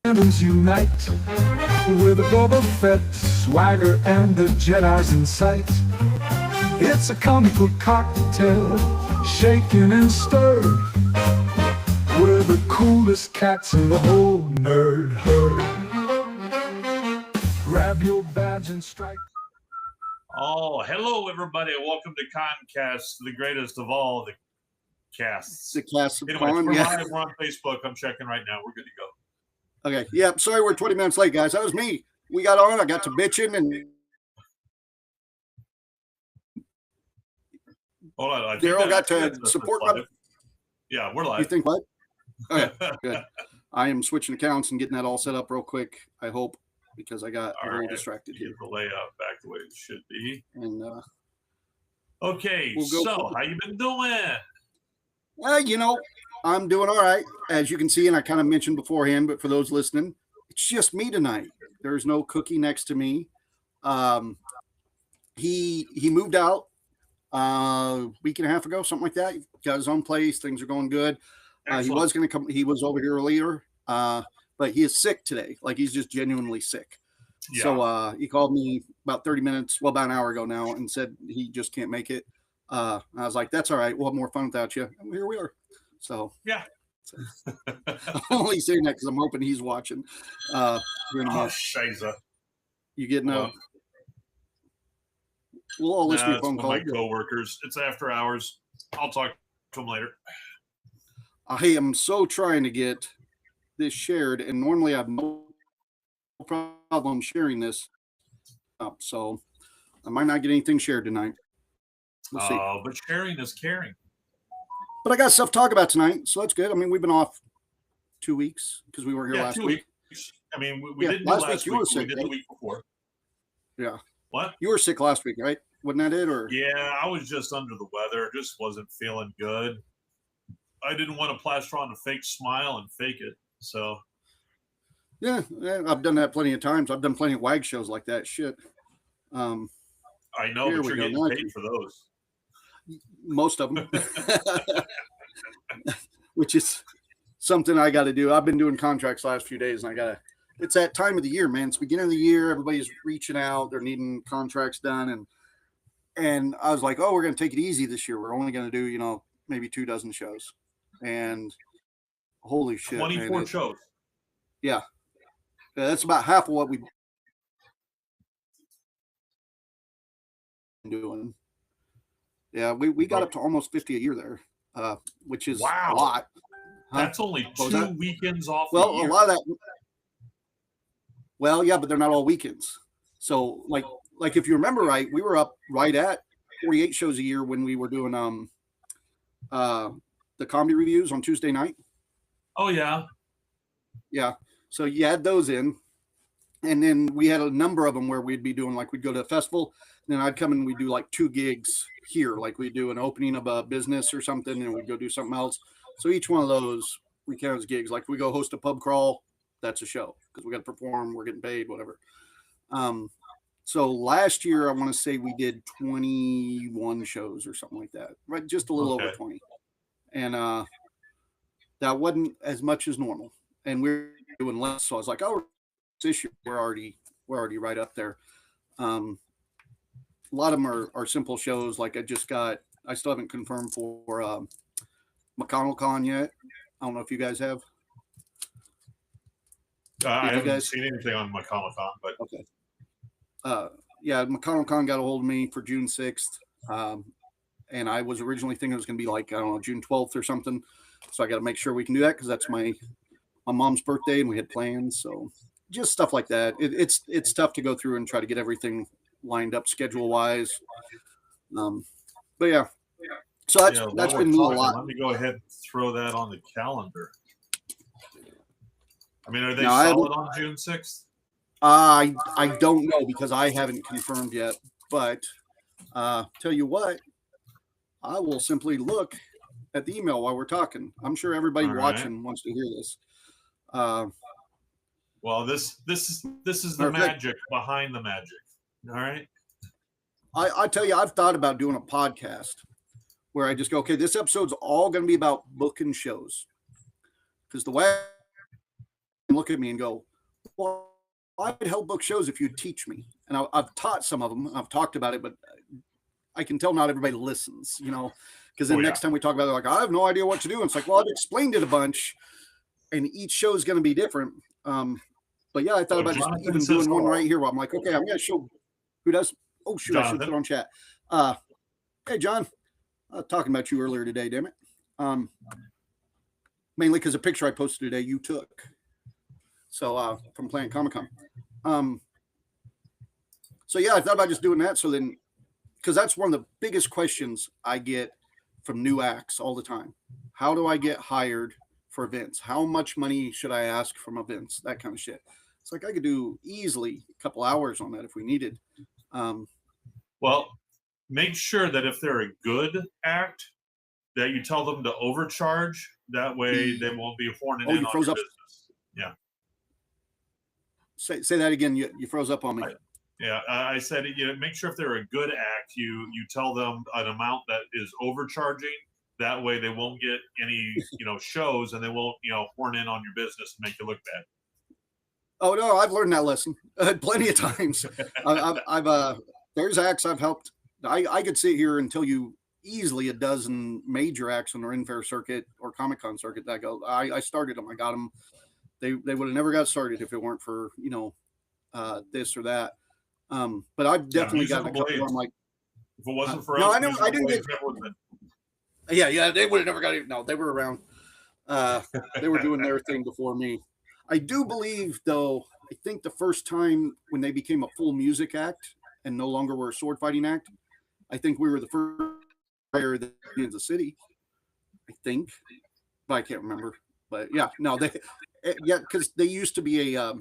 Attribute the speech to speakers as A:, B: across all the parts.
A: Cannons unite with a Boba Fett swagger and the Jedi's in sight. It's a comic book cocktail, shaken and stirred. We're the coolest cats in the whole nerd herd. Grab your badge and strike.
B: Oh, hello everybody. Welcome to Concast, the greatest of all the casts.
C: The cast of
B: Anyway,
C: Con,
B: we're
C: yeah.
B: live, we're on Facebook. I'm checking right now. We're good to go.
C: Okay, yeah. Sorry, we're 20 minutes late, guys. That was me. We got on. I got to bitching, and
B: Hold on. I think
C: Daryl got
B: that's
C: to support my.
B: Yeah, we're live.
C: You think what? Okay, good. I am switching accounts and getting that all set up real quick. I hope, because I got a little distracted here.
B: Get the layout back the way it should be.
C: And
B: okay,
C: we'll go
B: so how you been doing?
C: I'm doing all right, as you can see, and I kind of mentioned beforehand. But for those listening, it's just me tonight. There's no Cookie next to me. He moved out a week and a half ago, something like that. He got his own place. Things are going good. He was going to come. He was over here earlier, but he is sick today. Like, he's just genuinely sick. Yeah. So he called me about 30 minutes, well, about an hour ago now, and said he just can't make it. I was like, that's all right. We'll have more fun without you. And here we are. So
B: yeah.
C: I'm only saying that because I'm hoping he's watching.
B: Shiza.
C: You getting up? We'll all listen to your phone call.
B: My coworkers. It's after hours. I'll talk to them later.
C: I am so trying to get this shared, and normally I have no problem sharing this up, so I might not get anything shared tonight. We'll see.
B: But sharing is caring.
C: But I got stuff to talk about tonight, so that's good. I mean, we've been off 2 weeks because we weren't here last week.
B: I mean, we didn't do last week.
C: You were sick,
B: we did the week before.
C: Yeah.
B: What?
C: You were sick last week, right? Wasn't that it? Or
B: yeah, I was just under the weather. Just wasn't feeling good. I didn't want to plaster on a fake smile and fake it. So
C: yeah, I've done that plenty of times. I've done plenty of WAG shows like that. Shit.
B: I know, but you're getting paid for those.
C: Most of them. Which is something I got to do. I've been doing contracts the last few days, and it's that time of the year, man. It's beginning of the year. Everybody's reaching out. They're needing contracts done. And I was like, oh, we're going to take it easy this year. We're only going to do, maybe 24 shows. And holy shit.
B: 24 shows.
C: Yeah. That's about half of what we've been doing. Yeah, we got up to almost 50 a year there, which is a lot.
B: Huh? That's only 2 weekends off.
C: Well, a lot of that. Well, yeah, but they're not all weekends. So, like if you remember right, we were up right at 48 shows a year when we were doing the comedy reviews on Tuesday night.
B: Oh yeah,
C: yeah. So you add those in, and then we had a number of them where we'd be doing, like, we'd go to a festival, and then I'd come and we'd do like 2 gigs here, like we'd do an opening of a business or something, and we'd go do something else. So each one of those we count as gigs. Like, we go host a pub crawl, that's a show because we got to perform, we're getting paid, whatever. So last year I want to say we did 21 shows or something like that, right? Just a little over 20, and that wasn't as much as normal, and we're doing less. So I was like, oh, this year we're already right up there. A lot of them are simple shows. Like, I still haven't confirmed for McConnell yet. I don't know if you guys have.
B: I haven't seen anything on McConnell, but
C: okay. Yeah, McConnell got a hold of me for June 6th. And I was originally thinking it was going to be like, I don't know, June 12th or something. So I got to make sure we can do that because that's my mom's birthday and we had plans. So just stuff like that. It's tough to go through and try to get everything lined up schedule wise. But yeah. So that's been a lot.
B: Let me go ahead and throw that on the calendar. I mean, are they solid on June 6th?
C: I don't know because I haven't confirmed yet. But tell you what, I will simply look at the email while we're talking. I'm sure everybody watching wants to hear this.
B: Well, this is the magic behind the magic. All right.
C: I tell you, I've thought about doing a podcast where I just go, okay, this episode's all going to be about booking shows. Because the way look at me and go, well, I'd help book shows if you'd teach me. And I've taught some of them. I've talked about it, but I can tell not everybody listens, because then next time we talk about it, like, I have no idea what to do. And it's like, well, I've explained it a bunch and each show is going to be different. But yeah, I thought about just even doing one right here. Where I'm like, okay, I'm going to show who does. Oh, shoot, I should put it on chat. Hey, John, talking about you earlier today, damn it. Mainly because a picture I posted today you took. So from Planet Comic-Con. So yeah, I thought about just doing that. So then, because that's one of the biggest questions I get from new acts all the time. How do I get hired for events? How much money should I ask from events? That kind of shit. It's like I could do easily a couple hours on that if we needed.
B: Well, make sure that if they're a good act, that you tell them to overcharge. That way they won't be horning in on your business. Yeah.
C: Say that again. You froze up on me.
B: Yeah, I said, make sure if they're a good act, you tell them an amount that is overcharging. That way they won't get any, shows, and they won't, horn in on your business and make you look bad.
C: Oh no, I've learned that lesson plenty of times. I've there's acts I've helped. I could sit here and tell you easily a dozen major acts on the Ren Fair circuit or Comic-Con circuit that I started them. I got them. They would have never got started if it weren't for, this or that. But I've definitely gotten a couple where I'm like,
B: if it wasn't for us,
C: I didn't get. Yeah, they would have never got it. No, they were around. They were doing their thing before me. I do believe, though, I think the first time when they became a full music act and no longer were a sword fighting act, I think we were the first higher than Kansas City. I think, but I can't remember. But yeah, no, because they used to be a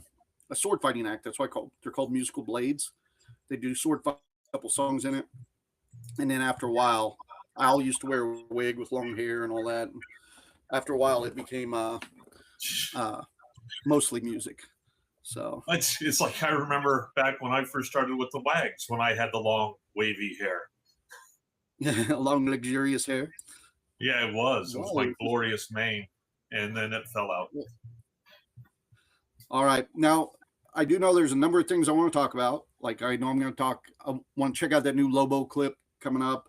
C: sword fighting act. That's why they're called Musical Blades. They do sword fight, a couple songs in it, and then after a while, Al used to wear a wig with long hair and all that. And after a while, it became mostly music. So
B: it's like I remember back when I first started with the Wags, when I had the long wavy hair.
C: Long luxurious hair.
B: Yeah, it was. It was my glorious mane, and then it fell out.
C: All right, now I do know there's a number of things I want to talk about. Like I know I'm going to talk. I want to check out that new Lobo clip coming up.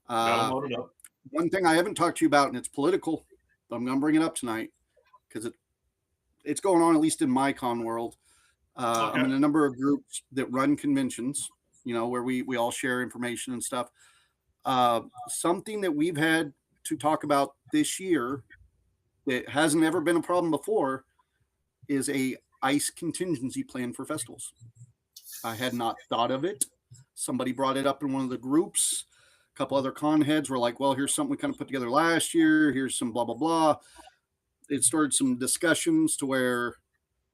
B: Load it up.
C: One thing I haven't talked to you about, and it's political, but I'm going to bring it up tonight because it's going on, at least in my con world. I'm in a number of groups that run conventions, where we all share information and stuff. Something that we've had to talk about this year that hasn't ever been a problem before is a ICE contingency plan for festivals. I had not thought of it. Somebody brought it up in one of the groups. A couple other con heads were like, well, here's something we kind of put together last year. Here's some blah, blah, blah. It started some discussions to where.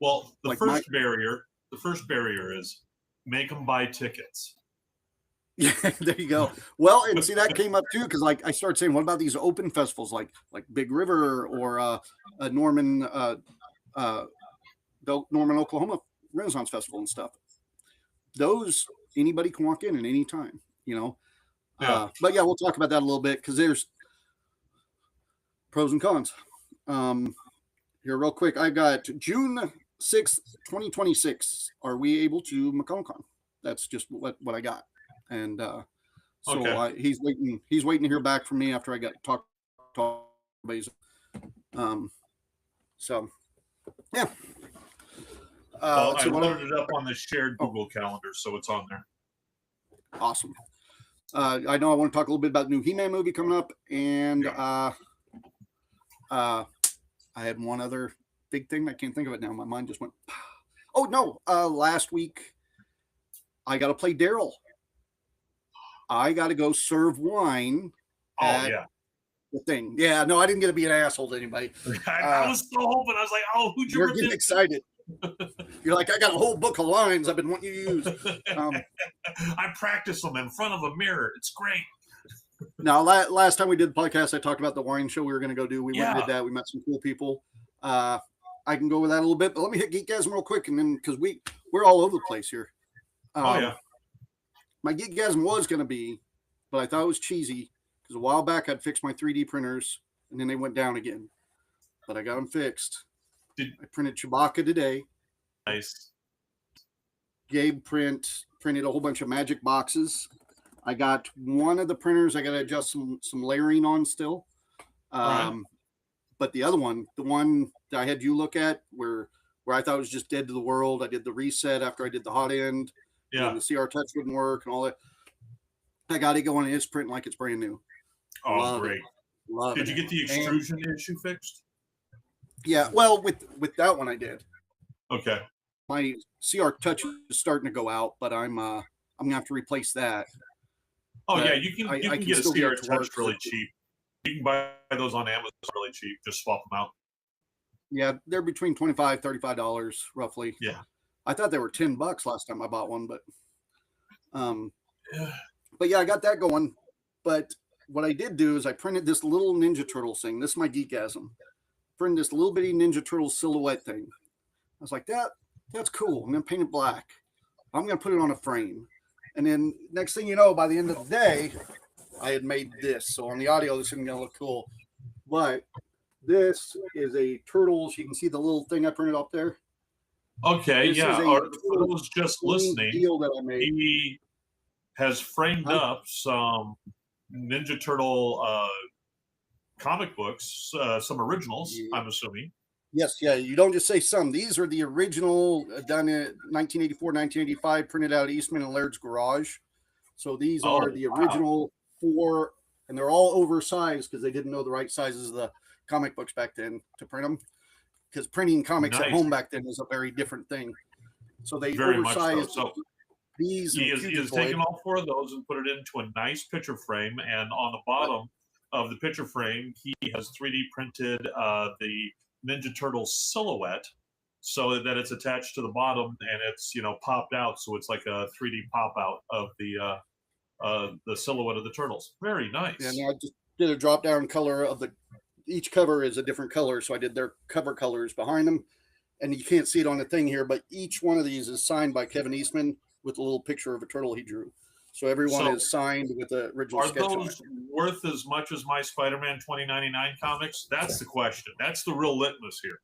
B: Well, the first barrier is make them buy tickets.
C: Yeah, there you go. Well, and see, that came up too, because like I started saying, what about these open festivals like Big River or Norman, Oklahoma Renaissance Festival and stuff? Those anybody can walk in at any time,
B: Yeah.
C: But yeah, we'll talk about that a little bit because there's pros and cons. Here, real quick, I got June 6th, 2026. Are we able to McCon? That's just what I got. And so he's waiting to hear back from me after I got talked to so yeah.
B: I loaded it up on the shared Google Calendar, so it's on there.
C: Awesome. I know I want to talk a little bit about the new He-Man movie coming up, and I had one other big thing. I can't think of it now. My mind just went. Oh no! Last week I got to play Daryl. I got to go serve wine. The thing. Yeah, no, I didn't get to be an asshole to anybody.
B: I was so hoping. I was like, oh, who'd you?
C: You're getting excited. You're like, I got a whole book of lines I've been wanting you to use.
B: I practice them in front of a mirror. It's great.
C: Now, last time we did the podcast, I talked about the wine show we were going to go do. We went and did that. We met some cool people. I can go with that a little bit, but let me hit Geekgasm real quick, and then because we're all over the place here. My Geekgasm was going to be, but I thought it was cheesy because a while back I'd fixed my 3D printers, and then they went down again. But I got them fixed. I printed Chewbacca today.
B: Nice.
C: Gabe printed a whole bunch of magic boxes. I got one of the printers. I got to adjust some layering on still.
B: Right.
C: But the other one, the one that I had you look at, where I thought it was just dead to the world. I did the reset after I did the hot end.
B: Yeah.
C: And the CR Touch wouldn't work and all that. I got it going. It's printing like it's brand new.
B: Oh,
C: Love
B: great.
C: Love
B: Did
C: it.
B: you get the extrusion issue fixed?
C: Yeah, well, with that one I did.
B: Okay.
C: My CR Touch is starting to go out, but I'm gonna have to replace that.
B: Oh
C: But
B: yeah, you can
C: I can
B: get a
C: still get
B: CR
C: it to
B: Touch
C: work.
B: really cheap. You can buy those on Amazon really cheap. Just swap them out.
C: Yeah, they're between $25, $35 roughly.
B: Yeah.
C: I thought they were $10 last time I bought one, but
B: Yeah.
C: but yeah, I got that going. But what I did do is I printed this little Ninja Turtle thing. This is my geekasm. Printed this little bitty Ninja Turtle silhouette thing. I was like, that's cool. I'm gonna paint it black. I'm gonna put it on a frame. And then next thing you know, by the end of the day, I had made this. So on the audio, this isn't gonna look cool. But this is a Turtles. You can see the little thing I printed up there.
B: Okay,
C: This
B: yeah.
C: is a
B: Or for those just listening,
C: deal that I made.
B: he has framed
C: Huh?
B: up some Ninja Turtle comic books, some originals,
C: Yeah.
B: I'm assuming.
C: Yes, yeah. You don't just say some. These are the original, done in 1984, 1985, printed out of Eastman and Laird's garage. So these
B: Oh,
C: are the
B: wow.
C: original 4, and they're all oversized because they didn't know the right sizes of the comic books back then to print them. Because printing comics at
B: Nice.
C: home back then was a very different thing. So they
B: Very much so.
C: oversized
B: So
C: these.
B: he
C: and
B: has taken all 4 of those and put it into a nice picture frame. And on the bottom of the picture frame, he has 3D printed the Ninja Turtle silhouette so that it's attached to the bottom and it's, popped out. So it's like a 3D pop out of the silhouette of the turtles. Very nice.
C: And I just did a drop down color of each cover is a different color. So I did their cover colors behind them. And you can't see it on the thing here, but each one of these is signed by Kevin Eastman with a little picture of a turtle he drew. So everyone is signed with the original
B: Are
C: sketch on it.
B: those worth as much as my Spider-Man 2099 comics? That's the question. That's the real litmus here.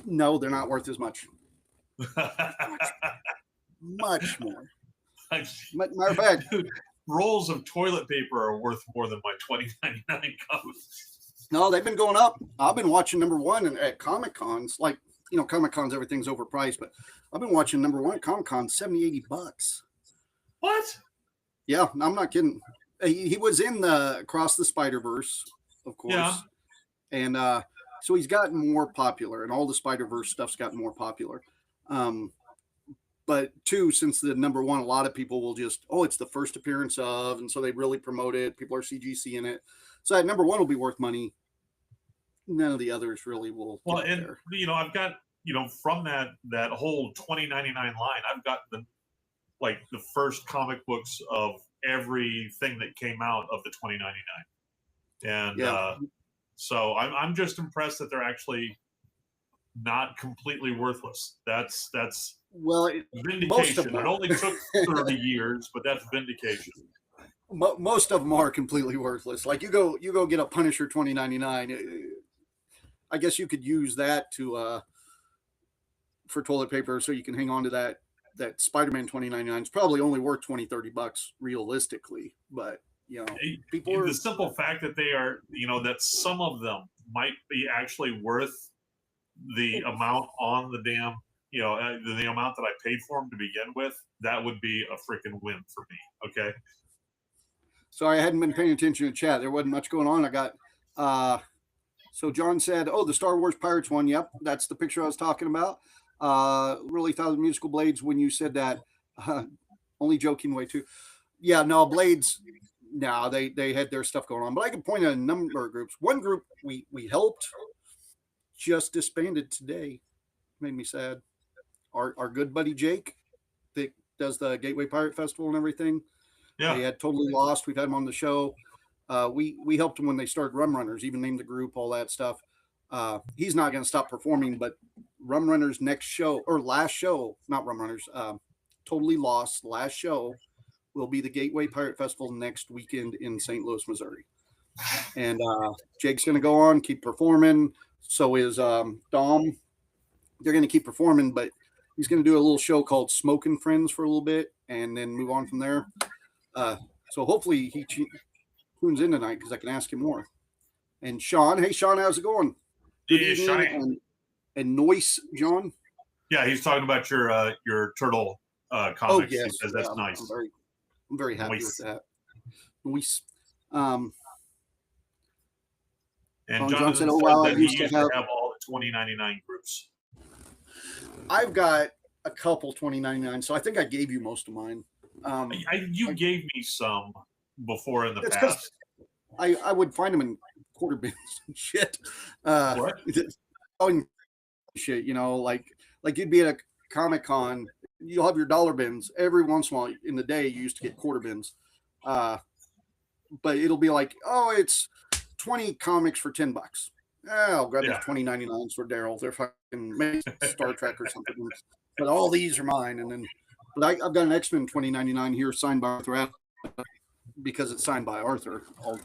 C: No, they're not worth as much. Much more. Matter of fact,
B: Dude, rolls of toilet paper are worth more than my 2099 comics.
C: no, they've been going up. I've been watching number 1 at Comic Cons. Like, Comic Cons, everything's overpriced, but I've been watching number 1 at Comic Con, $70, $80.
B: What?
C: Yeah, I'm not kidding. He was in the Across the Spider-Verse, of course.
B: Yeah.
C: And so he's gotten more popular, and all the Spider-Verse stuff's gotten more popular. But 2, since the number 1, a lot of people will just, it's the first appearance of, and so they really promote it. People are CGC in it. So that number 1 will be worth money. None of the others really will.
B: Well,
C: get
B: and
C: there.
B: I've got from that whole 2099 line, I've got the first comic books of everything that came out of the 2099, and
C: Yeah.
B: so I'm just impressed that they're actually not completely worthless. That's
C: Well,
B: vindication.
C: them
B: It
C: are.
B: only took 30 years, but that's vindication.
C: Most of them are completely worthless. Like you go get a Punisher 2099. I guess you could use that to for toilet paper, so you can hang on to that Spider-Man 2099 is probably only worth $20-$30 realistically, but people are
B: The simple fact that they are, that some of them might be actually worth the amount on the damn, the amount that I paid for them to begin with, that would be a freaking win for me. Okay.
C: Sorry, I hadn't been paying attention to chat. There wasn't much going on. I got so John said, the Star Wars Pirates one. Yep, that's the picture I was talking about. Really thought of Musical Blades when you said that. Only joking way too. Yeah, no, Blades. No, they had their stuff going on. But I can point at a number of groups. One group we helped just disbanded today. Made me sad. Our good buddy Jake that does the Gateway Pirate Festival and everything.
B: Yeah.
C: They had Totally Lost. We've had him on the show. We helped him when they started Rum Runners, even named the group, all that stuff. He's not going to stop performing, but Rum Runners next show or last show, not Rum Runners, Totally Lost last show will be the Gateway Pirate Festival next weekend in St. Louis, Missouri. And Jake's going to go on, keep performing. So is Dom. They're going to keep performing, but he's going to do a little show called Smoking Friends for a little bit and then move on from there. So hopefully he tunes in tonight because I can ask him more. And Sean, hey Sean, how's it going? Good evening. And Noise, John.
B: Yeah, he's talking about your turtle comics. Oh, yes. He says that's nice.
C: I'm very happy with that. Noise.
B: And John said, "Oh wow, I used to have all the 2099 groups."
C: I've got a couple 2099, so I think I gave you most of mine.
B: You gave me some before in the past.
C: I would find them in quarter bins and shit.
B: What?
C: Oh, shit, you know, like you'd be at a Comic-Con, you'll have your dollar bins every once in a while. In the day, you used to get quarter bins, but it'll be like, oh, it's 20 comics for $10. I'll grab those 2099s for Daryl. They're fucking Star Trek or something. But all these are mine. And then, but I've got an X-Men 2099 here signed by Arthur because it's signed by Arthur. I'll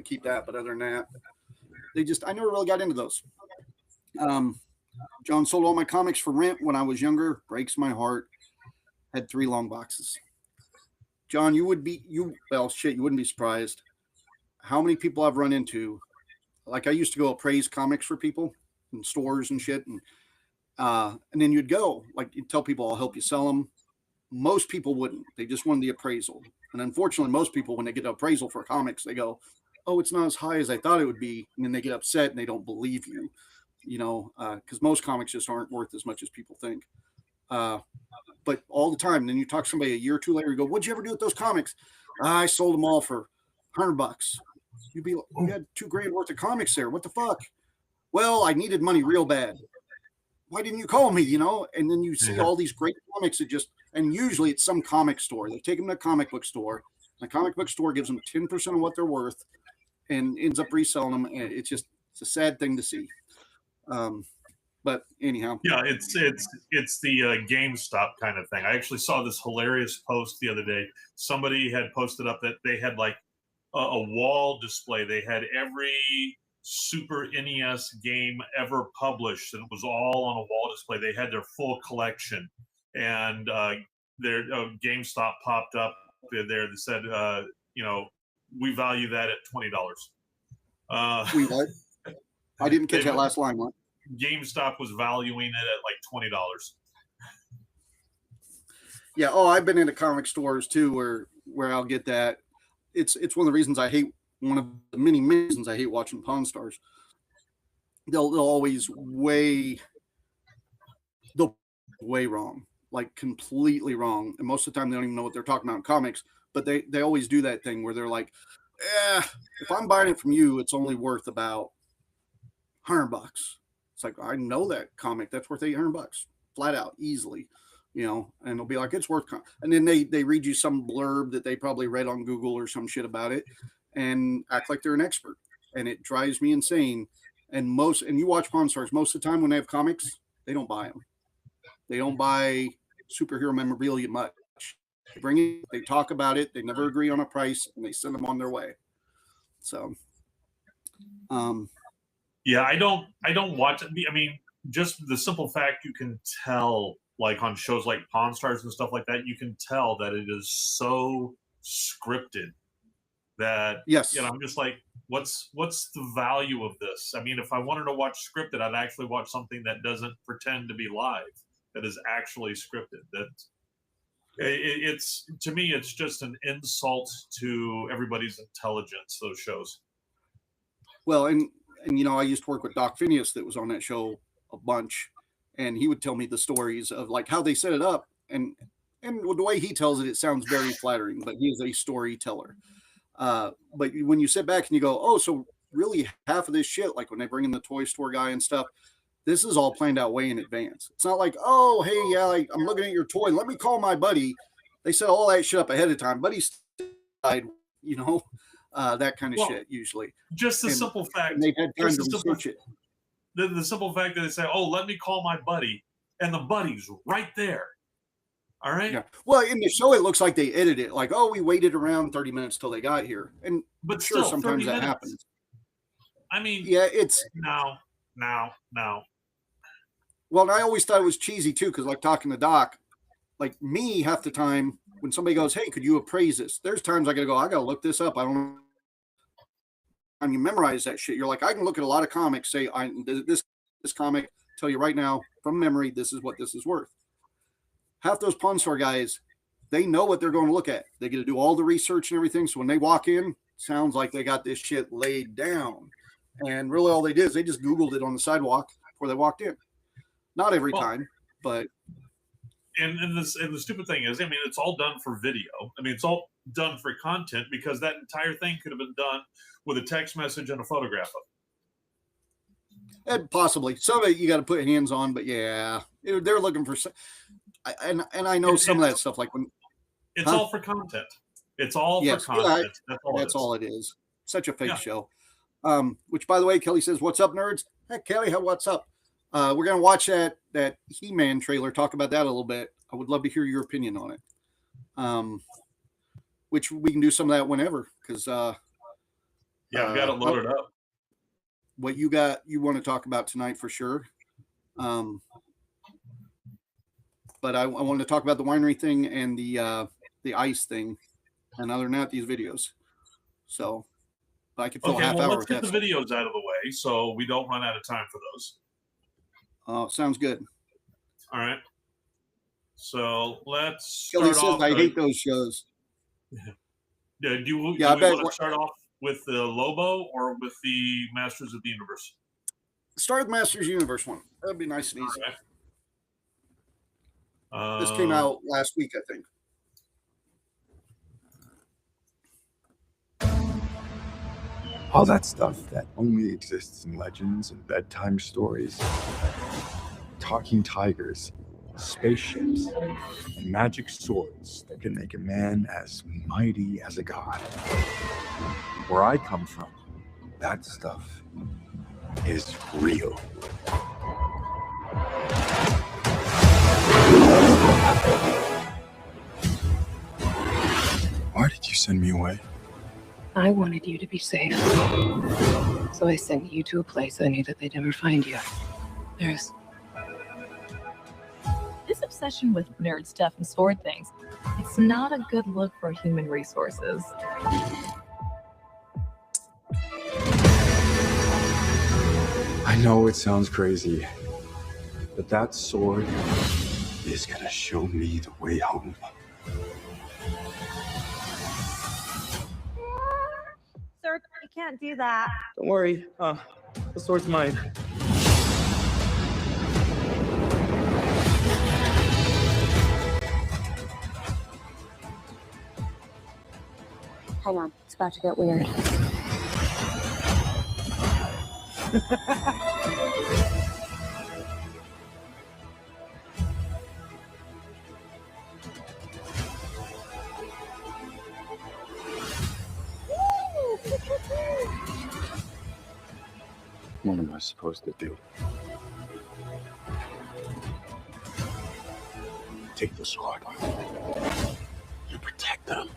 C: keep that. But other than that, I never really got into those. John sold all my comics for rent when I was younger. Breaks my heart. Had 3 long boxes. John, you wouldn't be surprised how many people I've run into. Like I used to go appraise comics for people in stores and shit. And then you'd go, like you'd tell people I'll help you sell them. Most people wouldn't. They just wanted the appraisal. And unfortunately, most people, when they get an appraisal for comics, they go, oh, it's not as high as I thought it would be. And then they get upset and they don't believe you, you know, because most comics just aren't worth as much as people think. But all the time, then you talk to somebody a year or two later, you go, what'd you ever do with those comics? I sold them all for $100. You'd be like, you had $2,000 worth of comics there. What the fuck? Well, I needed money real bad. Why didn't you call me? You know? And then you see all these great comics that and usually it's some comic store. They take them to a comic book store. The comic book store gives them 10% of what they're worth and ends up reselling them. And it's a sad thing to see. But anyhow.
B: Yeah, it's the GameStop kind of thing. I actually saw this hilarious post the other day. Somebody had posted up that they had like a wall display. They had every Super NES game ever published, and it was all on a wall display. They had their full collection, and their GameStop popped up there that said, you know, we value that at $20.
C: We what? I didn't catch that last line. What?
B: GameStop was valuing it at like $20.
C: Yeah. Oh, I've been into comic stores too, where I'll get that. It's one of the reasons I hate. One of the many reasons I hate watching Pawn Stars. They'll always way wrong, like completely wrong. And most of the time they don't even know what they're talking about in comics, but they always do that thing where they're like, if I'm buying it from you, it's only worth about $100. It's like, I know that comic, that's worth $800 flat out, easily, you know, and they'll be like, it's worth, and then they read you some blurb that they probably read on Google or some shit about it and act like they're an expert. And it drives me insane. And you watch Pawn Stars, most of the time when they have comics, they don't buy them. They don't buy superhero memorabilia much. They bring it, they talk about it, they never agree on a price, and they send them on their way. So,
B: yeah, I don't watch it. I mean, just the simple fact you can tell, like on shows like Pawn Stars and stuff like that, you can tell that it is so scripted that,
C: yes,
B: you know, I'm just like, what's the value of this? I mean, if I wanted to watch scripted, I'd actually watch something that doesn't pretend to be live, that is actually scripted. That it's, to me, it's just an insult to everybody's intelligence, those shows.
C: Well, and you know, I used to work with Doc Phineas that was on that show a bunch, and he would tell me the stories of like how they set it up, and the way he tells it, it sounds very flattering, but he is a storyteller. But when you sit back and you go, oh, so really half of this shit, like when they bring in the toy store guy and stuff, this is all planned out way in advance. It's not like, oh, hey, yeah, like, I'm looking at your toy, let me call my buddy. They set all that shit up ahead of time. Buddy's died, you know, that kind of shit usually.
B: Just the simple fact.
C: They've had time to research it.
B: The simple fact that they say, oh, let me call my buddy, and the buddy's right there. All right.
C: Yeah. Well, in the show, it looks like they edited it. Like, oh, we waited around 30 minutes till they got here, but sure, sometimes that happens.
B: I mean,
C: yeah,
B: no.
C: Well, and I always thought it was cheesy too, because like talking to Doc, like me, half the time when somebody goes, "Hey, could you appraise this?" There's times I gotta go, I gotta look this up. I don't know. And you memorize that shit. You're like, I can look at a lot of comics, say, this comic, tell you right now from memory, this is what this is worth. Half those pawn store guys, they know what they're going to look at. They get to do all the research and everything. So when they walk in, sounds like they got this shit laid down. And really all they did is they just Googled it on the sidewalk before they walked in. Not every time, but
B: and the stupid thing is, I mean, it's all done for video. I mean, it's all done for content, because that entire thing could have been done with a text message and a photograph of it.
C: And possibly some of it you got to put hands on, but yeah, they're looking for. And I know some of that stuff, like when
B: it's all for content. It's all for content.
C: That's all it is. Such a fake show. Which, by the way, Kelly says, "What's up, nerds?" Hey, Kelly, what's up? We're gonna watch that He-Man trailer. Talk about that a little bit. I would love to hear your opinion on it. Which we can do some of that whenever, because
B: I've got it loaded up.
C: What you want to talk about tonight for sure. But I wanted to talk about the winery thing and the ice thing, and other than that, these videos. So I could fill a half hour.
B: Let's get the videos out of the way so we don't run out of time for those.
C: Sounds good.
B: All right. So let's
C: Kelly
B: start off.
C: I hate those shows.
B: Do we want to start off with the Lobo or with the Masters of the Universe?
C: Start with Masters Universe one. That'd be nice and easy.
B: Okay.
C: This came out last week, I think.
D: All that stuff that only exists in legends and bedtime stories. Talking tigers, spaceships, and magic swords that can make a man as mighty as a god. Where I come from, that stuff is real. Why did you send me away?
E: I wanted you to be safe. So I sent you to a place I knew that they'd never find you. There's...
F: This obsession with nerd stuff and sword things, it's not a good look for human resources.
D: I know it sounds crazy, but that sword is gonna show me the way home.
G: Sir, you can't do that.
H: Don't worry, the sword's mine.
G: Hang on, it's about to get weird.
D: What am I supposed to do? Take the sword. You protect them.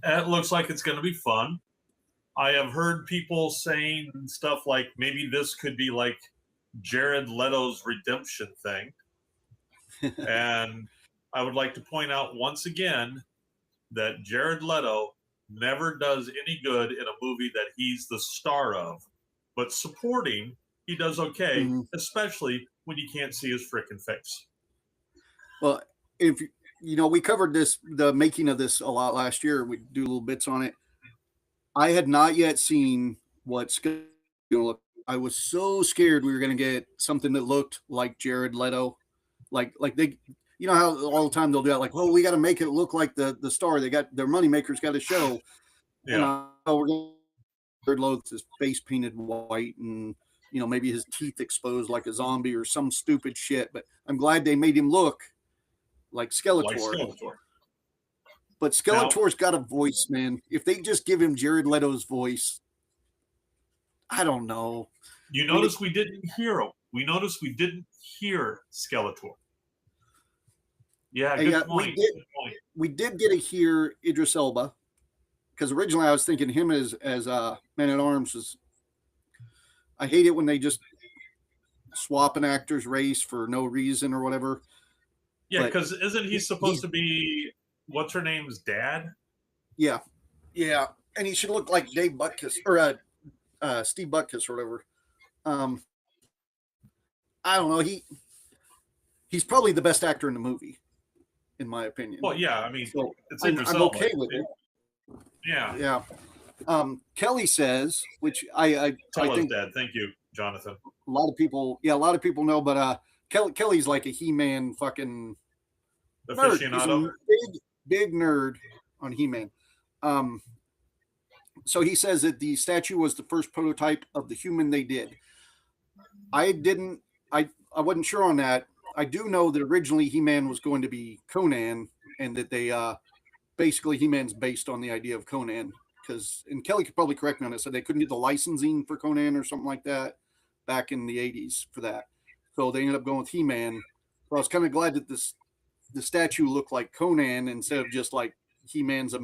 B: It looks like it's going to be fun. I have heard people saying stuff like maybe this could be like Jared Leto's redemption thing. And I would like to point out once again that Jared Leto never does any good in a movie that he's the star of. But supporting, he does okay, especially when you can't see his frickin' face.
C: Well, if you know, we covered the making of this a lot last year. We do little bits on it. I had not yet seen what's going to look I was so scared we were going to get something that looked like Jared Leto, like they, you know how all the time they'll do that, like, well, we got to make it look like the star. They got their moneymakers got to show, and we're going Jared Leto's face painted white, and maybe his teeth exposed like a zombie or some stupid shit. But I'm glad they made him look like Skeletor. But Skeletor's got a voice, man. If they just give him Jared Leto's voice, I don't know.
B: You notice we didn't hear him. We noticed we didn't hear Skeletor. Yeah, good point.
C: We did get to hear Idris Elba, because originally I was thinking him as Man at Arms was. I hate it when they just swap an actor's race for no reason or whatever.
B: Yeah, because isn't he supposed to be what's her name's dad?
C: Yeah, and he should look like Dave Butkus or Steve Butkus or whatever. I don't know. He's probably the best actor in the movie, in my opinion.
B: Well, yeah, I mean,
C: so
B: it's
C: I'm okay with it.
B: Yeah.
C: Kelly says, which I think,
B: Dad. Thank you, Jonathan.
C: A lot of people know, but Kelly's like a He-Man fucking
B: aficionado.
C: Big nerd on He-Man. So he says that the statue was the first prototype of the human they did. I wasn't sure on that. I do know that originally He-Man was going to be Conan, and that they basically He-Man's based on the idea of Conan. And Kelly could probably correct me on this, so they couldn't get the licensing for Conan or something like that back in the 80s for that. So they ended up going with He-Man. So I was kind of glad that the statue looked like Conan instead of just like He-Man's a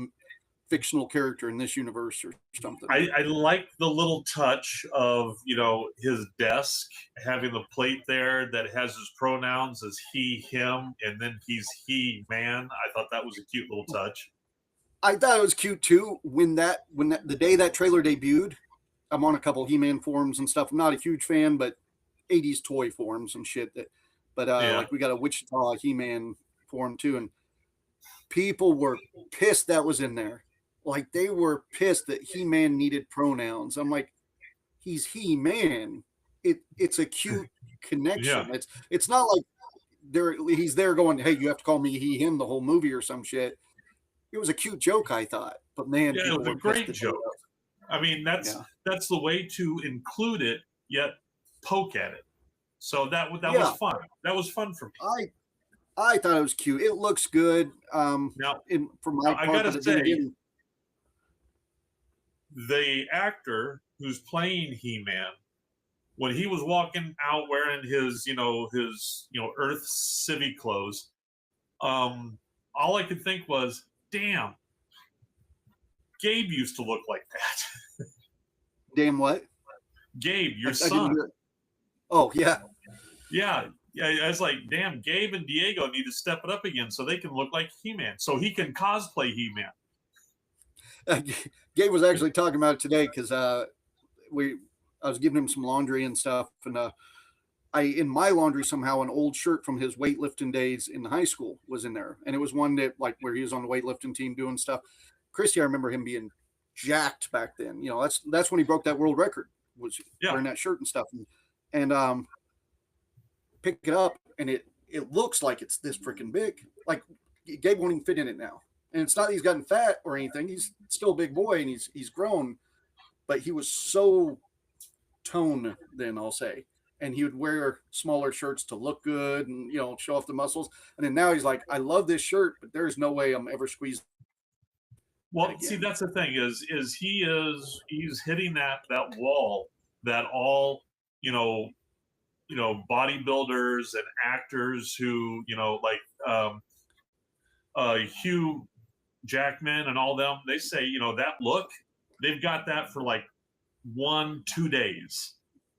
C: fictional character in this universe or something.
B: I like the little touch of, his desk having the plate there that has his pronouns as he, him, and then he's he-man. I thought that was a cute little touch.
C: I thought it was cute too when the day that trailer debuted. I'm on a couple He-Man forums and stuff. I'm not a huge fan, but 80s toy forums and shit. Like we got a Wichita He-Man forum too, and people were pissed that was in there. Like they were pissed that He-Man needed pronouns. I'm like, he's He-Man. It's a cute connection.
B: Yeah.
C: It's not like he's there going, hey, you have to call me he, him the whole movie or some shit. It was a cute joke, I thought, but man,
B: yeah, it was a great joke. I mean, that's the way to include it, yet poke at it. So that was fun. That was fun for me.
C: I thought it was cute. It looks good. I
B: gotta say, the actor who's playing He-Man, when he was walking out wearing his Earth civvy clothes, all I could think was, damn, Gabe used to look like that.
C: Damn what?
B: Gabe, your son.
C: Oh, yeah.
B: Yeah. I was like, damn, Gabe and Diego need to step it up again so they can look like He-Man, so he can cosplay He-Man.
C: Gabe was actually talking about it today because I was giving him some laundry and stuff, and in my laundry somehow an old shirt from his weightlifting days in high school was in there, and it was one that like where he was on the weightlifting team doing stuff. Christy, I remember him being jacked back then. That's when he broke that world record, was wearing that shirt and stuff, and pick it up, and it looks like it's this freaking big. Like Gabe won't even fit in it now, and it's not that he's gotten fat or anything. He's still a big boy, and he's grown, but he was so toned then, I'll say. And he would wear smaller shirts to look good and, show off the muscles. And then now he's like, I love this shirt, but there's no way I'm ever squeezed.
B: Well, see, that's the thing is he's hitting that wall that all, bodybuilders and actors who, Hugh Jackman and all them, they say, that look, they've got that for like 1-2 days.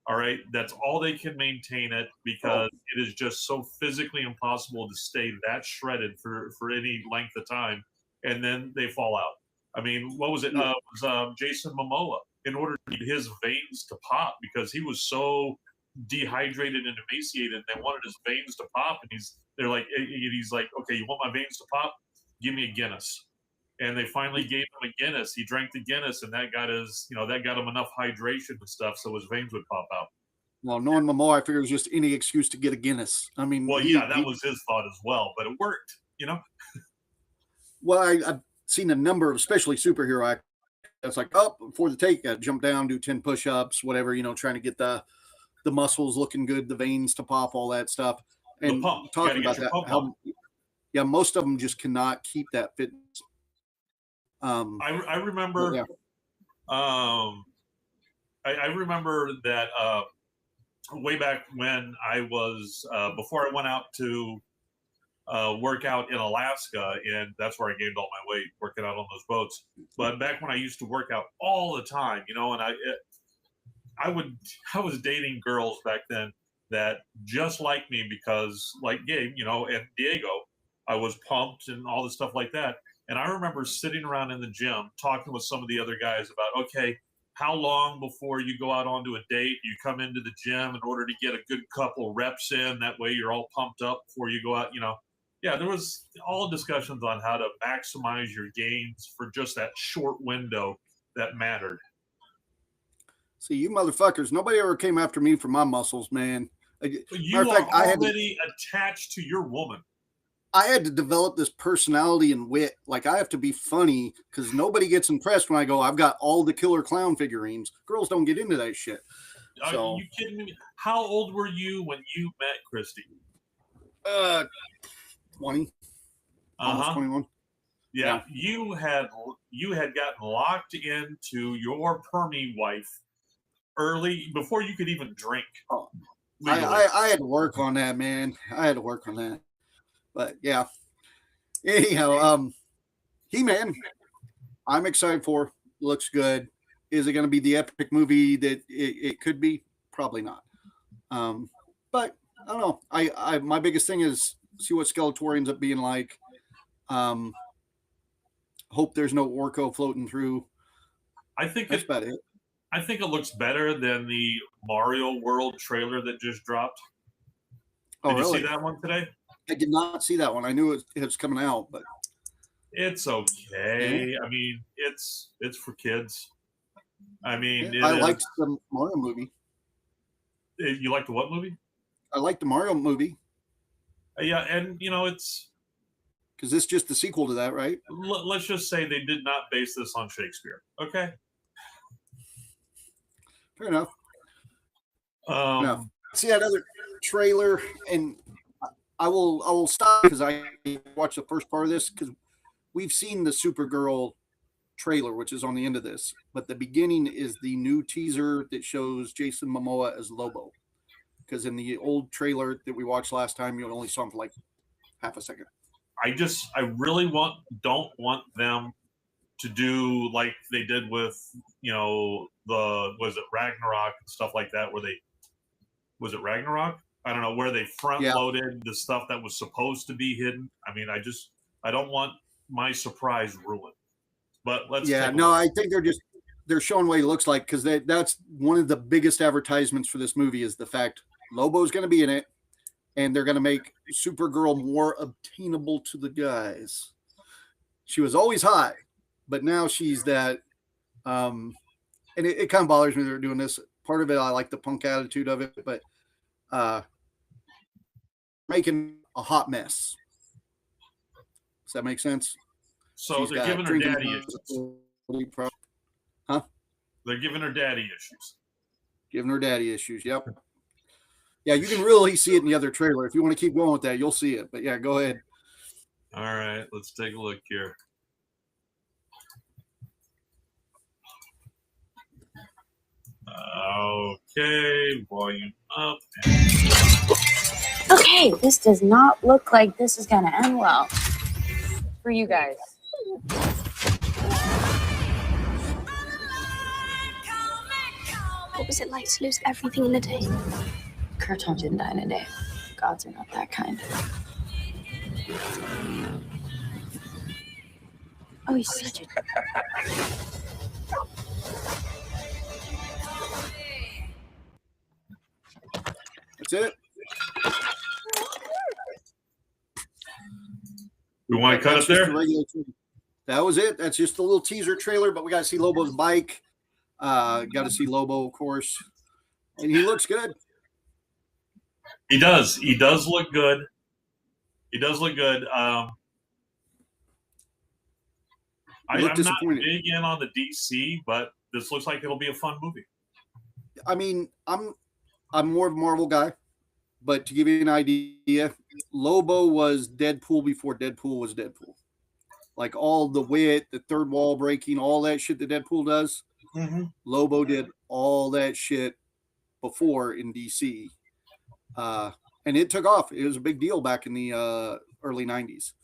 B: All right. That's all they can maintain it because it is just so physically impossible to stay that shredded for any length of time. And then they fall out. I mean, what was it? It was Jason Momoa, in order to get his veins to pop because he was so dehydrated and emaciated. They wanted his veins to pop. And he's like, okay, you want my veins to pop? Give me a Guinness. and they finally gave him a Guinness. He drank the Guinness, and that got him enough hydration and stuff, so his veins would pop out.
C: Well, knowing Momoa, I figured it was just any excuse to get a Guinness. I mean,
B: Well, that was his thought as well, but it worked.
C: Well, I've seen a number of, especially superhero actors. It's like, oh, before the take, jump down, do 10 push-ups, whatever, trying to get the muscles looking good, the veins to pop, all that stuff. And talking about that, most of them just cannot keep that fitness.
B: I remember.
C: Yeah.
B: I remember that way back when I was before I went out to work out in Alaska, and that's where I gained all my weight working out on those boats. But back when I used to work out all the time, and I was dating girls back then that just like me because like Gabe, and Diego, I was pumped and all this stuff like that. And I remember sitting around in the gym talking with some of the other guys about, okay, how long before you go out onto a date, you come into the gym in order to get a good couple reps in. That way you're all pumped up before you go out, Yeah, there was all discussions on how to maximize your gains for just that short window that mattered.
C: See, you motherfuckers, nobody ever came after me for my muscles, man.
B: You are already attached to your woman.
C: I had to develop this personality and wit. Like, I have to be funny because nobody gets impressed when I go, I've got all the killer clown figurines. Girls don't get into that shit.
B: Are you kidding me? How old were you when you met Christy?
C: 20. Almost 21.
B: Yeah, you had gotten locked into your permy wife early before you could even drink.
C: I had to work on that, man. I had to work on that. But yeah. Anyhow, He-Man, I'm excited for. Looks good. Is it going to be the epic movie that it could be? Probably not. But I don't know. I my biggest thing is see what Skeletor ends up being like. Hope there's no Orko floating through. That's about it.
B: I think it looks better than the Mario World trailer that just dropped. Did you see that one today?
C: I did not see that one. I knew it was coming out, but
B: it's okay. I mean, it's for kids. I mean,
C: I liked the Mario movie.
B: You liked the what movie?
C: I liked the Mario movie.
B: Yeah, and it's
C: because it's just the sequel to that, right?
B: Let's just say they did not base this on Shakespeare. Okay.
C: Fair enough. See that other trailer, and I will stop because I watched the first part of this because we've seen the Supergirl trailer, which is on the end of this, but the beginning is the new teaser that shows Jason Momoa as Lobo. Because in the old trailer that we watched last time, you only saw him for like half a second.
B: I really don't want them to do like they did with was it Ragnarok and stuff like that, was it Ragnarok? I don't know, where they front loaded the stuff that was supposed to be hidden. I mean, I don't want my surprise ruined. But
C: I think they're showing what he looks like because that's one of the biggest advertisements for this movie is the fact Lobo's going to be in it, and they're going to make Supergirl more obtainable to the guys. She was always hot, but now she's that. And it kind of bothers me they're doing this. Part of it, I like the punk attitude of it, but making a hot mess. Does that make sense?
B: So they're giving her daddy issues.
C: Huh?
B: They're giving her daddy issues.
C: Giving her daddy issues. Yep. Yeah, you can really see it in the other trailer. If you want to keep going with that, you'll see it. But yeah, go ahead.
B: All right, let's take a look here. Okay, volume up.
G: Okay, this does not look like this is going to end well for you guys.
I: What was it like to lose everything in a day?
G: Kurton didn't die in a day. Gods are not that kind.
I: Oh, he's such a...
C: That's it.
B: We want to cut it there?
C: that was it. That's just a little teaser trailer, but we got to see Lobo's bike. Got to see Lobo, of course, and he looks good.
B: He does. He does look good. He does look good. I'm not big in on the DC, but this looks like it'll be a fun movie.
C: I mean, I'm more of a Marvel guy, but to give you an idea, Lobo was Deadpool before Deadpool was Deadpool. Like all the wit, the third wall breaking, all that shit that Deadpool does.
B: Mm-hmm.
C: Lobo did all that shit before in DC. And it took off. It was a big deal back in the early 90s.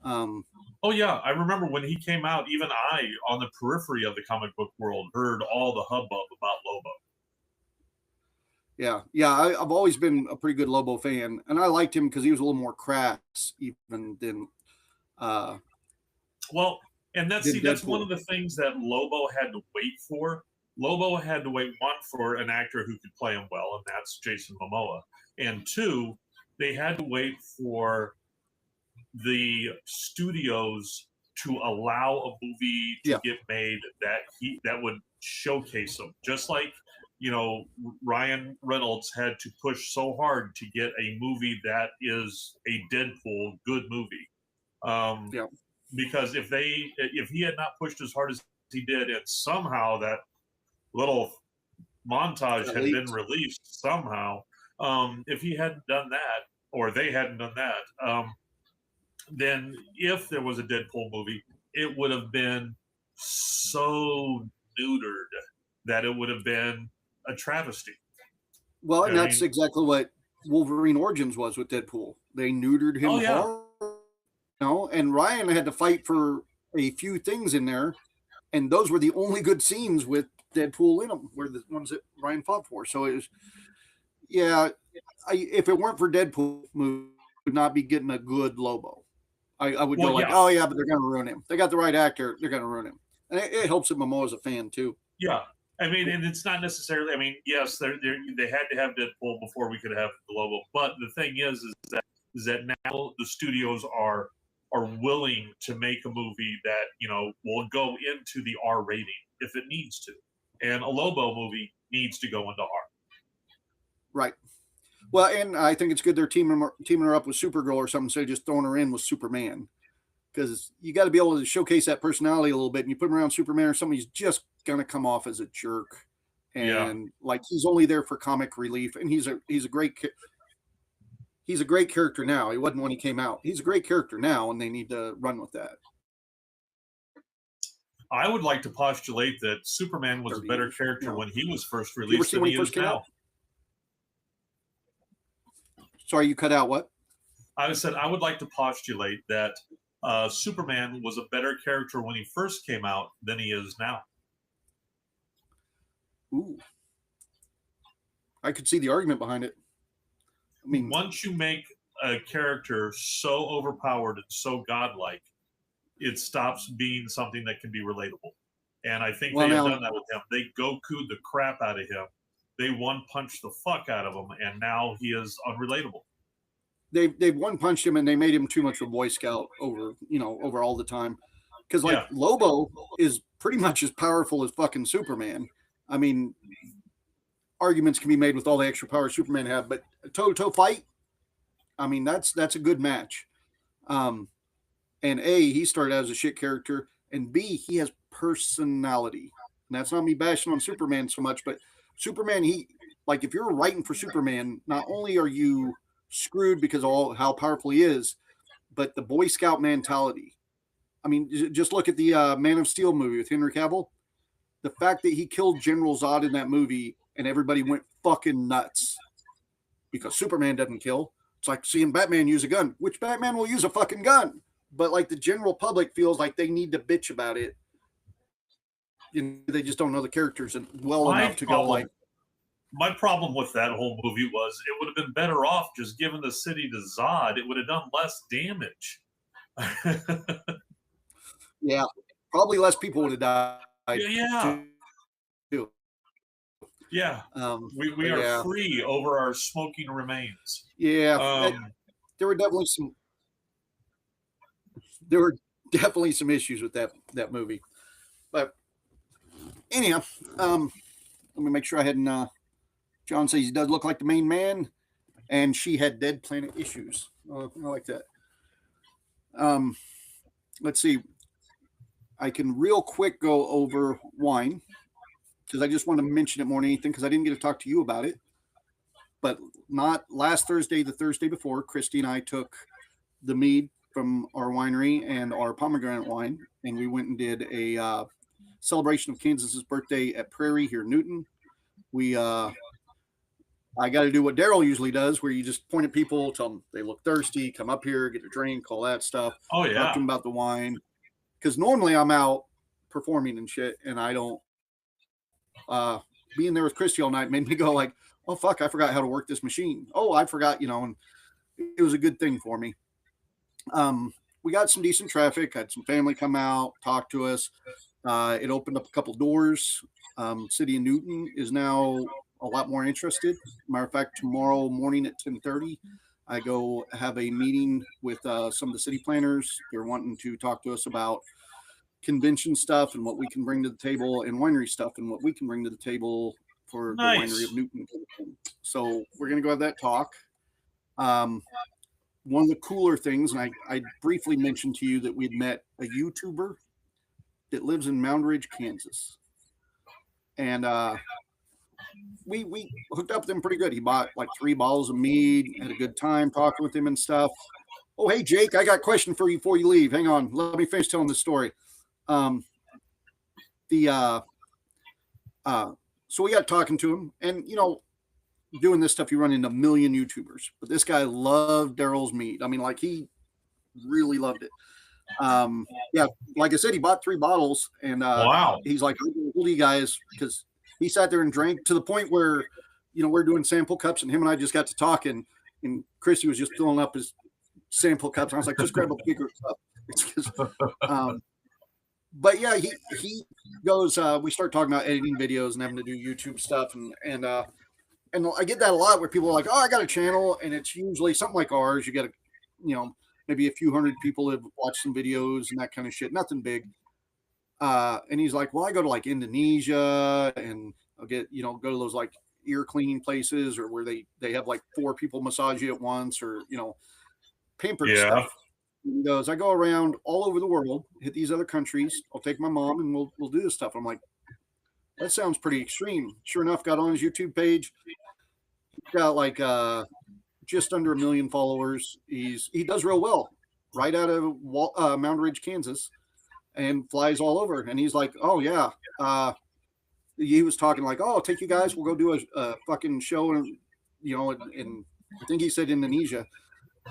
B: Oh, yeah. I remember when he came out, even I, on the periphery of the comic book world, heard all the hubbub about Lobo.
C: Yeah. I've always been a pretty good Lobo fan, and I liked him because he was a little more crass even than.
B: Well, and that's one of the things that Lobo had to wait for. Lobo had to wait, one, for an actor who could play him well, and that's Jason Momoa. And two, they had to wait for the studios to allow a movie to get made that would showcase him. Just like, Ryan Reynolds had to push so hard to get a movie that is a Deadpool good movie. Because if he had not pushed as hard as he did, and somehow that little montage had been released somehow, if he hadn't done that, or they hadn't done that, then if there was a Deadpool movie, it would have been so neutered that it would have been a travesty.
C: Well, and that's exactly what Wolverine Origins was with Deadpool. They neutered him hard, and Ryan had to fight for a few things in there, and those were the only good scenes with Deadpool in them, were the ones that Ryan fought for. So it was, if it weren't for Deadpool, we would not be getting a good Lobo. I would go but they're going to ruin him. They got the right actor, they're going to ruin him. And it helps that Momoa's a fan too.
B: Yeah. I mean, and it's not necessarily, yes, they had to have Deadpool before we could have the Lobo. But the thing is that now the studios are willing to make a movie that, will go into the R rating if it needs to. And a Lobo movie needs to go into R.
C: Right. Well, and I think it's good they're teaming her up with Supergirl or something, instead of just throwing her in with Superman. Because you got to be able to showcase that personality a little bit, and you put him around Superman or somebody, he's just going to come off as a jerk. And like he's only there for comic relief, and he's a great character now. He wasn't when he came out. He's a great character now, and they need to run with that.
B: I would like to postulate that Superman was a better character when he was first released than he is now.
C: Sorry, you cut out what?
B: I said I would like to postulate that Superman was a better character when he first came out than he is now.
C: Ooh. I could see the argument behind it. I mean,
B: once you make a character so overpowered and so godlike, it stops being something that can be relatable. And I think they have done that with him. They Goku'd the crap out of him. They one-punched the fuck out of him, and now he is unrelatable.
C: They've one-punched him, and they made him too much of a Boy Scout over all the time. Because Lobo is pretty much as powerful as fucking Superman. I mean, arguments can be made with all the extra power Superman had, but a toe-to-toe fight, I mean, that's a good match. And A, he started out as a shit character, and B, he has personality. And that's not me bashing on Superman so much, but Superman, if you're writing for Superman, not only are you screwed because of how powerful he is, but the Boy Scout mentality. I mean, just look at the Man of Steel movie with Henry Cavill. The fact that he killed General Zod in that movie and everybody went fucking nuts because Superman doesn't kill. It's like seeing Batman use a gun, which Batman will use a fucking gun. But like the general public feels like they need to bitch about it. They just don't know the characters well enough to go like.
B: My problem with that whole movie was it would have been better off just giving the city to Zod. It would have done less damage.
C: Yeah, probably less people would have died.
B: Yeah.
C: Too.
B: Yeah. We are free over our smoking remains.
C: Yeah. There were definitely some issues with that movie. But anyhow, let me make sure I hadn't. John says he does look like the main man, and she had Dead Planet issues. I like that. Let's see. I can real quick go over wine because I just want to mention it more than anything because I didn't get to talk to you about it. But not last Thursday, the Thursday before, Christy and I took the mead from our winery and our pomegranate wine, and we went and did a celebration of Kansas's birthday at Prairie here in Newton. I got to do what Daryl usually does, where you just point at people, tell them they look thirsty, come up here, get a drink, all that stuff.
B: Oh, yeah.
C: Talk to them about the wine. Because normally I'm out performing and shit, and I don't. Being there with Christy all night made me go like, oh, fuck, I forgot how to work this machine. Oh, I forgot, and it was a good thing for me. We got some decent traffic, had some family come out, talk to us. It opened up a couple doors. City of Newton is now a lot more interested. Matter of fact, tomorrow morning at 10:30, I go have a meeting with some of the city planners. They're wanting to talk to us about convention stuff and what we can bring to the table, and winery stuff and what we can bring to the table for
B: Nice.
C: the winery of Newton. So we're going to go have that talk. One of the cooler things, and I briefly mentioned to you that we'd met a YouTuber that lives in Mound Ridge, Kansas. And we hooked up with him pretty good. He bought like 3 bottles of mead, had a good time talking with him and stuff. Oh, hey, Jake, I got a question for you before you leave. Hang on. Let me finish telling the story. So we got talking to him, and doing this stuff, you run into a million YouTubers, but this guy loved Daryl's mead. I mean, like, he really loved it. Yeah, like I said, he bought 3 bottles, and
B: Wow.
C: he's like, "What do you guys?" Because he sat there and drank to the point where, we're doing sample cups, and him and I just got to talking, and Christy was just filling up his sample cups. And I was like, "Just grab a bigger cup." It's just, but yeah, he goes. We start talking about editing videos and having to do YouTube stuff, and I get that a lot where people are like, "Oh, I got a channel," and it's usually something like ours. You got maybe a few hundred people have watched some videos and that kind of shit. Nothing big. And he's like, "Well, I go to like Indonesia, and I'll get go to those like ear cleaning places, or where they have like 4 people massage you at once, or pampered stuff." He goes, "I go around all over the world, hit these other countries. I'll take my mom, and we'll do this stuff." I'm like, that sounds pretty extreme. Sure enough, got on his YouTube page. He's got like just under 1 million followers. He does real well, right out of Mound Ridge, Kansas, and flies all over. And he's like, "Oh yeah," he was talking like, "Oh, I'll take you guys. We'll go do a fucking show," and in I think he said Indonesia.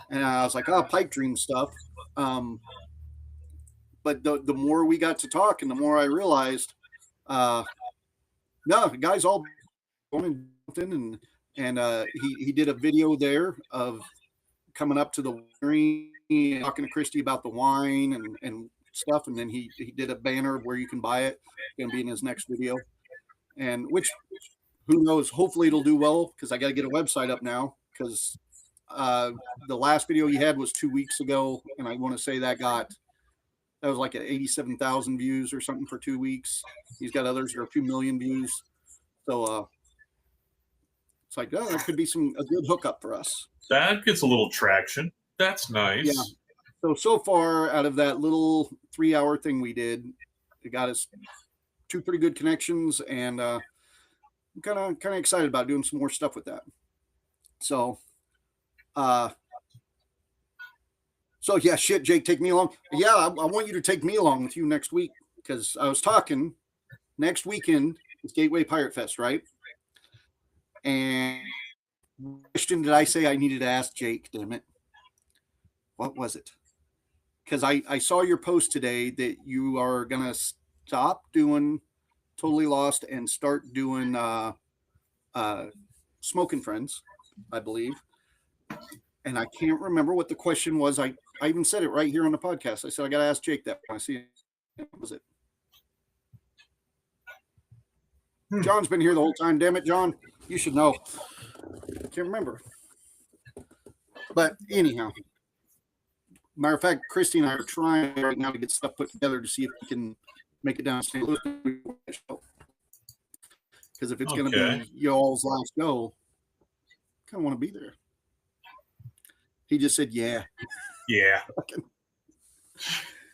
C: And I was like, "Oh, pipe dream stuff." But the more we got to talk, and the more I realized, no, the guy's all going and he did a video there of coming up to the winery and talking to Christy about the wine and stuff, and then he did a banner of where you can buy it. It's gonna be in his next video, and which, who knows, hopefully it'll do well, because I got to get a website up now, because the last video he had was 2 weeks ago, and I want to say that was like at 87,000 views or something for 2 weeks. He's got others that are 2 million views. So it's like, oh, that could be a good hookup for us.
B: That gets a little traction. That's nice.
C: Yeah. So far, out of that little 3-hour thing we did, it got us 2 pretty good connections, and I'm kind of excited about doing some more stuff with that. So yeah, shit, Jake, take me along. Yeah, I want you to take me along with you next week, because I was talking next weekend is Gateway Pirate Fest, right? And question did I say I needed to ask Jake? Damn it, what was it? Because I saw your post today that you are gonna stop doing Totally Lost and start doing Smoking Friends, I believe. And I can't remember what the question was. I even said it right here on the podcast. I said, I got to ask Jake that when I see it. What was it? John's been here the whole time. Damn it, John. You should know. I can't remember. But anyhow, Matter of fact, Christy and I are trying right now to get stuff put together to see if we can make it down to St. Louis. Because if it's going to
B: Okay.
C: be y'all's last go, I kind of want to be there. He just said, yeah.
B: Yeah.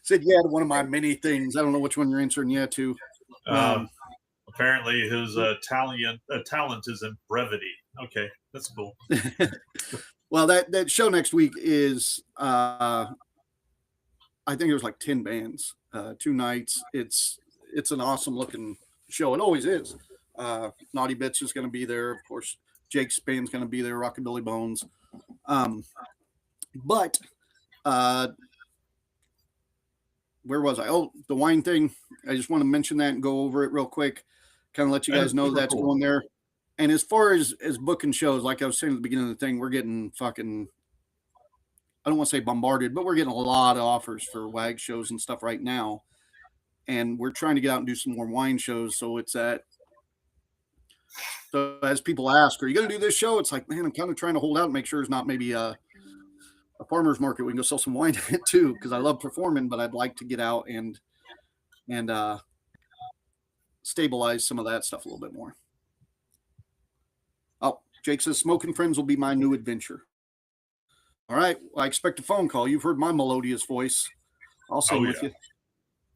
C: Said, yeah, to one of my many things. I don't know which one you're answering yeah to.
B: Apparently his talent is in brevity. Okay, that's cool.
C: Well, that show next week is, I think there's like 10 bands, 2 nights. It's an awesome looking show. It always is. Naughty Bits is going to be there. Of course, Jake's band's going to be there, Rockabilly Bones. But where was I? Oh, the wine thing. I just want to mention that and go over it real quick. Kind of let you guys know that's going there. And as far as booking shows, like I was saying at the beginning of the thing, we're getting fucking, I don't want to say bombarded, but we're getting a lot of offers for WAG shows and stuff right now. And we're trying to get out and do some more wine shows. So it's at, so as people ask, are you going to do this show? It's like, man, I'm kind of trying to hold out and make sure it's not maybe a farmer's market. We can go sell some wine at it too, because I love performing, but I'd like to get out and stabilize some of that stuff a little bit more. Oh, Jake says smoking friends will be my new adventure. All right. Well, I expect a phone call. You've heard my melodious voice. I'll sing with you.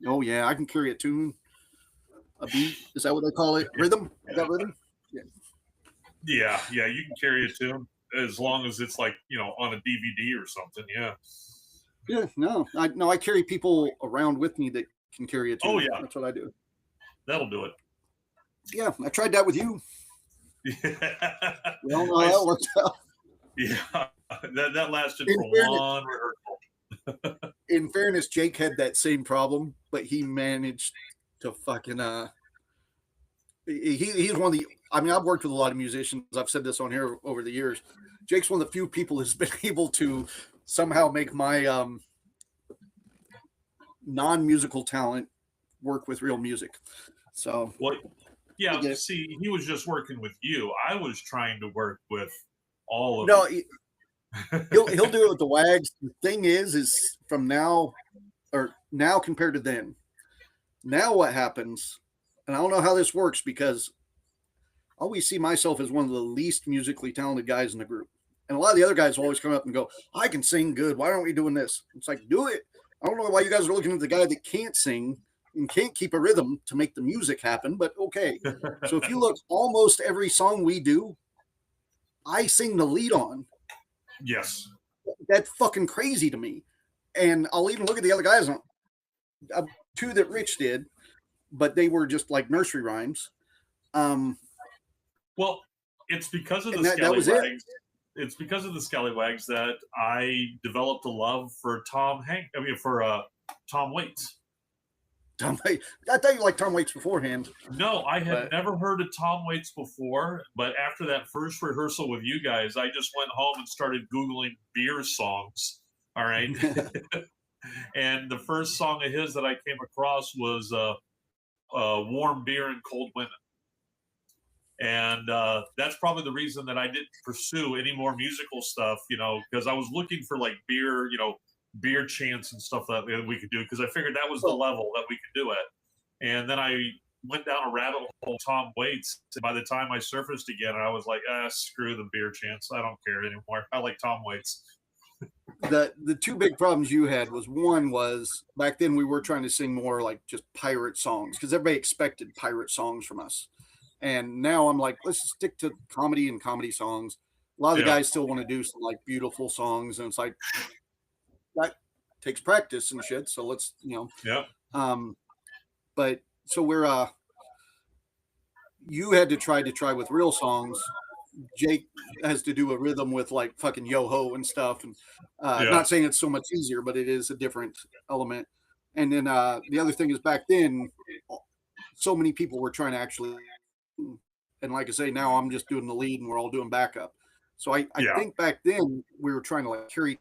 C: Oh yeah, I can carry a tune, a beat. Is that what they call it? Rhythm? Is that rhythm?
B: Yeah, you can carry it to him as long as it's like, on a DVD or something. Yeah.
C: Yeah, no, I carry people around with me that can carry a tune.
B: Oh yeah,
C: that's what I do.
B: That'll do it.
C: Yeah, I tried that with you.
B: Yeah.
C: We all know how that worked out.
B: Yeah, that lasted for one rehearsal.
C: In fairness, Jake had that same problem, but he managed to fucking he's one of the, I mean, I've worked with a lot of musicians. I've said this on here over the years. Jake's one of the few people who's been able to somehow make my non-musical talent work with real music. So,
B: well, yeah, see, he was just working with you. I was trying to work with all of
C: you. He'll do it with the WAGs. The thing is from now compared to then. Now what happens, and I don't know how this works because I always see myself as one of the least musically talented guys in the group. And a lot of the other guys always come up and go, I can sing good. Why aren't we doing this? It's like, do it. I don't know why you guys are looking at the guy that can't sing and can't keep a rhythm to make the music happen, but okay. So if you look, almost every song we do, I sing the lead on.
B: Yes.
C: That's fucking crazy to me. And I'll even look at the other guys on 2 that Rich did, but they were just like nursery rhymes.
B: Well, it's because of the Scallywags. It's because of the Scallywags that I developed a love for Tom Waits.
C: Tom Waits. I thought you liked Tom Waits beforehand.
B: No, I had never heard of Tom Waits before, but after that first rehearsal with you guys, I just went home and started Googling beer songs. All right. And the first song of his that I came across was Warm Beer and Cold Women. And that's probably the reason that I didn't pursue any more musical stuff, because I was looking for like beer, beer chants and stuff that we could do, because I figured that was the level that we could do it. And then I went down a rabbit hole, Tom Waits. By the time I surfaced again, I was like, screw the beer chants. I don't care anymore. I like Tom Waits.
C: The 2 big problems you had was, one was back then we were trying to sing more like just pirate songs because everybody expected pirate songs from us. And now I'm like, let's stick to comedy and comedy songs. A lot of the guys still want to do some like beautiful songs, and it's like that takes practice and shit. So let's, but so we're you had to try with real songs. Jake has to do a rhythm with like fucking yo-ho and stuff. And I'm not saying it's so much easier, but it is a different element. And then the other thing is, back then, so many people were trying to actually, and like I say, now I'm just doing the lead and we're all doing backup. So I think back then we were trying to like carry,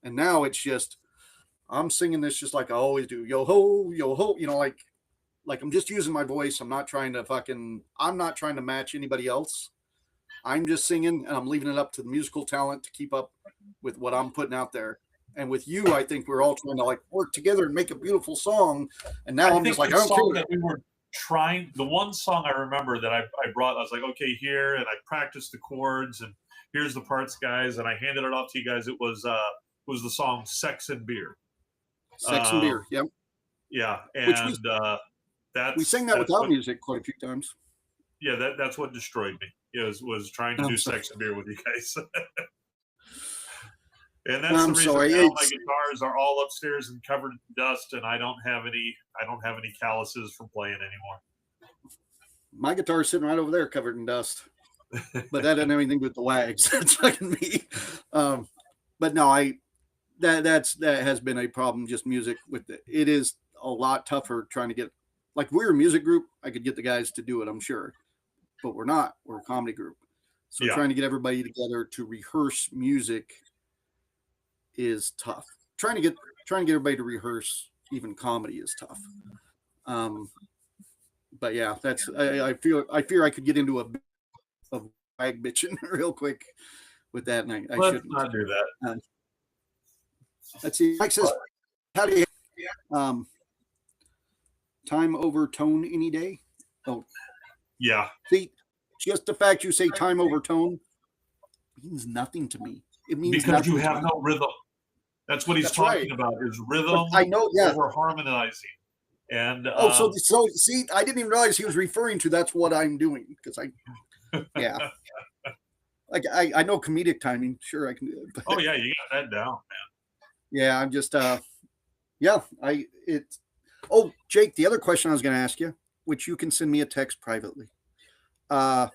C: and now it's just, I'm singing this just like I always do. Yo-ho, yo-ho, like I'm just using my voice. I'm not trying to match anybody else. I'm just singing, and I'm leaving it up to the musical talent to keep up with what I'm putting out there. And with you, I think we're all trying to like work together and make a beautiful song. And now I'm
B: think
C: just like,
B: the
C: I don't
B: song
C: care.
B: that we were trying, the one song I remember that I brought, I was like, okay, here, and I practiced the chords, and here's the parts, guys, and I handed it off to you guys. It was the song "Sex and Beer."
C: Sex and beer. Yep.
B: Yeah,
C: Which
B: and that's
C: we sang that
B: that's
C: without
B: what,
C: music quite a few times.
B: yeah, that's what destroyed me. Was trying to
C: I'm
B: do
C: sorry.
B: "Sex and Beer" with you guys. And that's
C: I'm
B: the reason
C: sorry.
B: now my
C: It's,
B: guitars are all upstairs and covered in dust, and I don't have any calluses from playing anymore.
C: my guitar's sitting right over there covered in dust. But that doesn't have anything to do with the wags. That's fucking me. But no, that has been a problem. Just music with it is a lot tougher trying to get, like, we're a music group. I could get the guys to do it, I'm sure, but we're not. We're a comedy group, so
B: Yeah.
C: trying to get everybody together to rehearse music is tough. Trying to get everybody to rehearse even comedy is tough. But yeah, that's I fear I could get into a wag bitching real quick with that, and I
B: Let's
C: shouldn't.
B: not do that.
C: Let's see. Mike says, "How do you time over tone any day?" Oh,
B: Yeah,
C: see, just the fact you say time over tone means nothing to me. It means
B: because
C: nothing
B: you
C: to
B: have
C: me.
B: no rhythm. That's what he's
C: That's
B: talking
C: right.
B: about, is rhythm
C: I know. Yeah.
B: over harmonizing. And
C: Oh, so see, I didn't even realize he was referring to that's what I'm doing, because yeah. Like I know comedic timing, sure I can do it. But
B: oh yeah, you got that down, man.
C: yeah, I'm just oh, Jake, the other question I was going to ask you, which you can send me a text privately. Are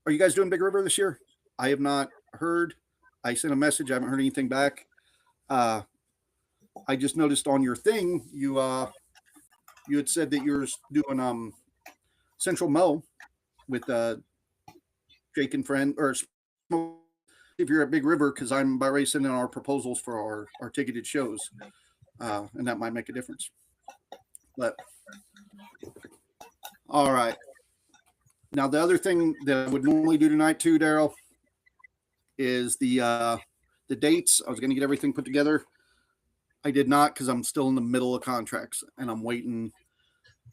C: you guys doing Big River this year? I have not heard. I sent a message, I haven't heard anything back. I just noticed on your thing you had said that you're doing Central Mo with Jake and friend, or if you're at Big River, because I'm about ready to send in our proposals for our ticketed shows, and that might make a difference. But all right, now the other thing that I would normally do tonight too, Daryl, is the dates. I was going to get everything put together. I did not, because I'm still in the middle of contracts and I'm waiting.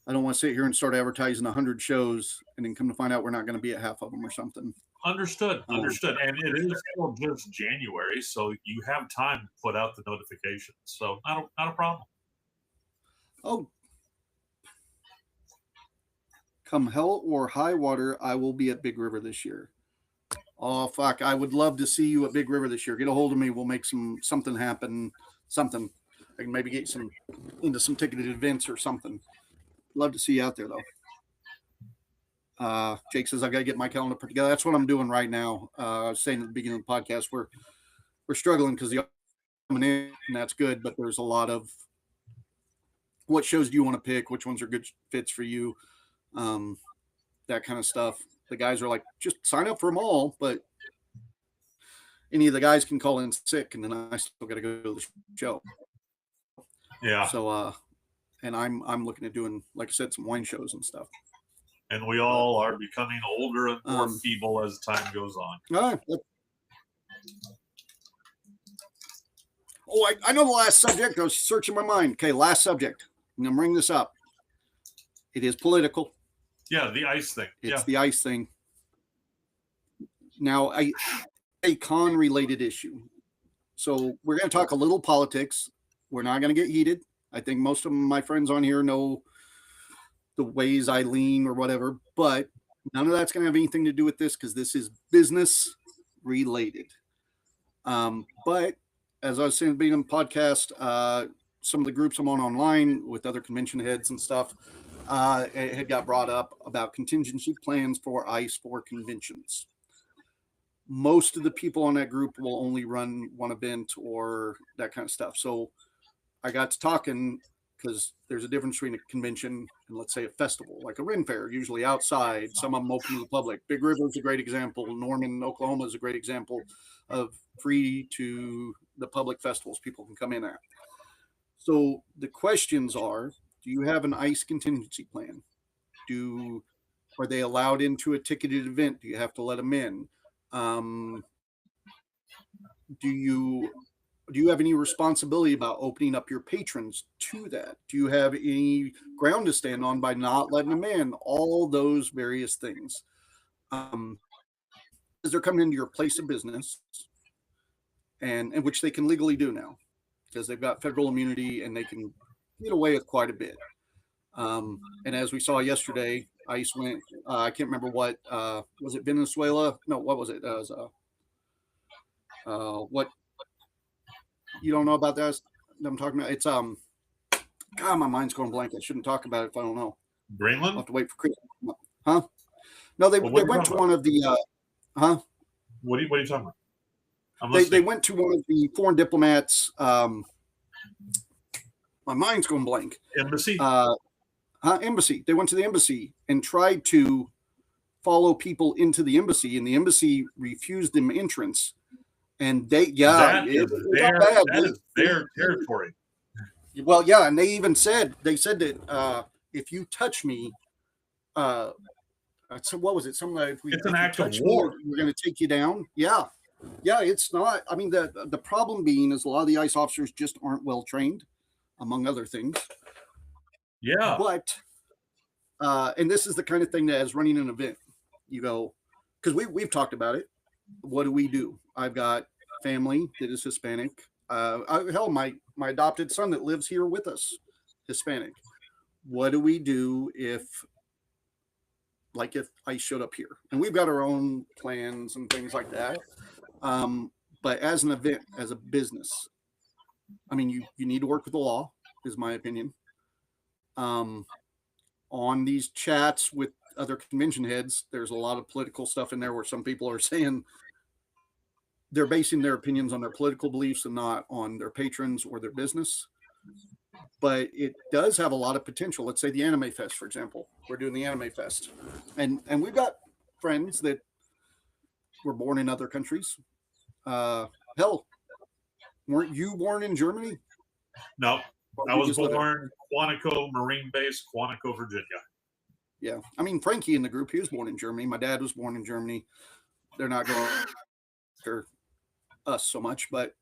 C: I don't want to sit here and start advertising 100 shows and then come to find out we're not going to be at half of them or something.
B: Understood. And it is still just January, so you have time to put out the notifications. So not a problem.
C: Oh, come hell or high water, I will be at Big River this year. Oh fuck! I would love to see you at Big River this year. Get a hold of me. We'll make something happen. Something. I can maybe get into some ticketed events or something. Love to see you out there though. Jake says I got to get my calendar put together. That's what I'm doing right now. I was saying at the beginning of the podcast, we're struggling because the coming in, and that's good, but there's a lot of what shows do you want to pick? Which ones are good fits for you? That kind of stuff. The guys are like, just sign up for them all, but any of the guys can call in sick, and then I still got to go to the show.
B: Yeah.
C: So, and I'm looking at doing, like I said, some wine shows and stuff.
B: And we all are becoming older and more feeble as time goes on.
C: Oh, I know the last subject. I was searching my mind. Okay, last subject. I'm going to bring this up. It is political.
B: Yeah, the ICE thing.
C: It's the ICE thing. Now, a con-related issue. So we're going to talk a little politics. We're not going to get heated. I think most of my friends on here know the ways I lean or whatever, but none of that's going to have anything to do with this because this is business related. But as I was saying at the beginning of the podcast, some of the groups I'm on online with other convention heads and stuff it had got brought up about contingency plans for ICE for conventions. Most of the people on that group will only run one event or that kind of stuff. So I got to talking because there's a difference between a convention and, let's say, a festival, like a Ren Fair, usually outside. Some of them open to the public. Big River is a great example. Norman, Oklahoma is a great example of free to the public festivals people can come in at. So the questions are, do you have an ICE contingency plan? Are they allowed into a ticketed event? Do you have to let them in? do you have any responsibility about opening up your patrons to that? Do you have any ground to stand on by not letting them in? All those various things. As they're coming into your place of business, and which they can legally do now because they've got federal immunity and they can get away with quite a bit. And as we saw yesterday, ICE went, I can't remember what, was it Venezuela? No, what was it? It was, what, you don't know about that? I'm talking about, it's, God, my mind's going blank. I shouldn't talk about it if I don't know.
B: Greenland?
C: I'll have to wait for Chris. Huh? No, they went to one of the, huh?
B: What are you talking about?
C: They went to one of the foreign diplomats. My mind's going blank.
B: Embassy?
C: Embassy. They went to the embassy and tried to follow people into the embassy, and the embassy refused them entrance. And they,
B: that is their territory.
C: Well, yeah, and they said that if you touch me, so what was it? Something like
B: it's an act of war.
C: We're going to take you down. Yeah, it's not. I mean, the problem being is a lot of the ICE officers just aren't well trained, among other things.
B: Yeah,
C: but and this is the kind of thing that as running an event, you go, because we've talked about it. What do? I've got family that is Hispanic. Hell, my adopted son that lives here with us, Hispanic. What do we do if ICE showed up here? And we've got our own plans and things like that. But as an event, as a business, I mean, you need to work with the law, is my opinion. On these chats with other convention heads, there's a lot of political stuff in there where some people are saying they're basing their opinions on their political beliefs and not on their patrons or their business. But it does have a lot of potential. Let's say the Anime Fest, for example. We're doing the Anime Fest. And we've got friends that were born in other countries. Hell, weren't you born in Germany?
B: No, I was born Quantico Marine Base, Quantico, Virginia.
C: Yeah. I mean, Frankie in the group, he was born in Germany. My dad was born in Germany. They're not going after us so much, but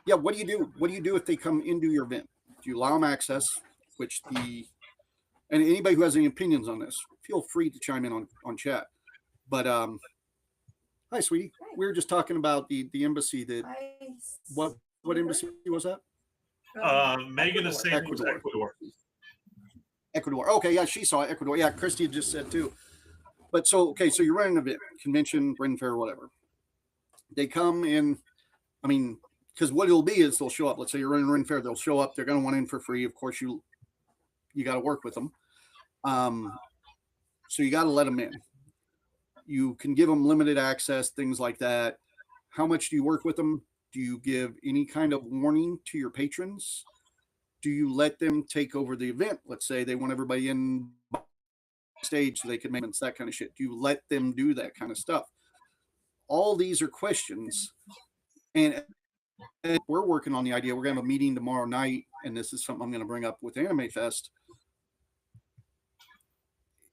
C: yeah, what do you do? What do you do if they come into your event? Do you allow them access? And anybody who has any opinions on this, feel free to chime in on chat. But hi, sweetie. We were just talking about the embassy that what embassy was that?
B: Megan is saying Ecuador.
C: Ecuador. Okay, yeah, she saw Ecuador. Yeah, Christy just said too. But so you're running an event, convention, Ren Fair, whatever. They come in, I mean, because what it'll be is they'll show up. Let's say you're running Ren Fair, they'll show up. They're going to want in for free. Of course, you got to work with them. So you got to let them in. You can give them limited access, things like that. How much do you work with them? Do you give any kind of warning to your patrons? Do you let them take over the event? Let's say they want everybody in stage so they can make that kind of shit. Do you let them do that kind of stuff? All these are questions. And we're working on the idea. We're going to have a meeting tomorrow night, and this is something I'm going to bring up with Anime Fest.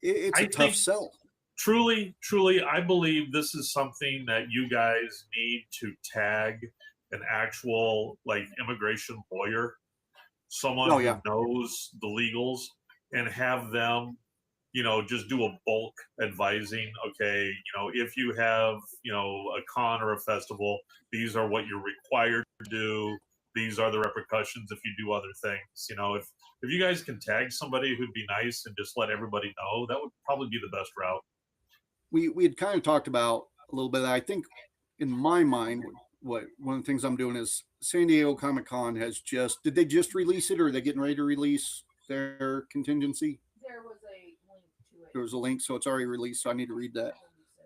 C: It's a tough sell.
B: Truly, I believe this is something that you guys need to tag an actual immigration lawyer, someone who knows the legals, and have them, just do a bulk advising. Okay, if you have, a con or a festival, these are what you're required to do. These are the repercussions if you do other things. If you guys can tag somebody who'd be nice and just let everybody know, that would probably be the best route.
C: We had kind of talked about a little bit. I think in my mind, one of the things I'm doing is San Diego Comic-Con did they just release it, or are they getting ready to release their contingency?
F: There was a link to it.
C: There was a link, so it's already released, so I need to read that.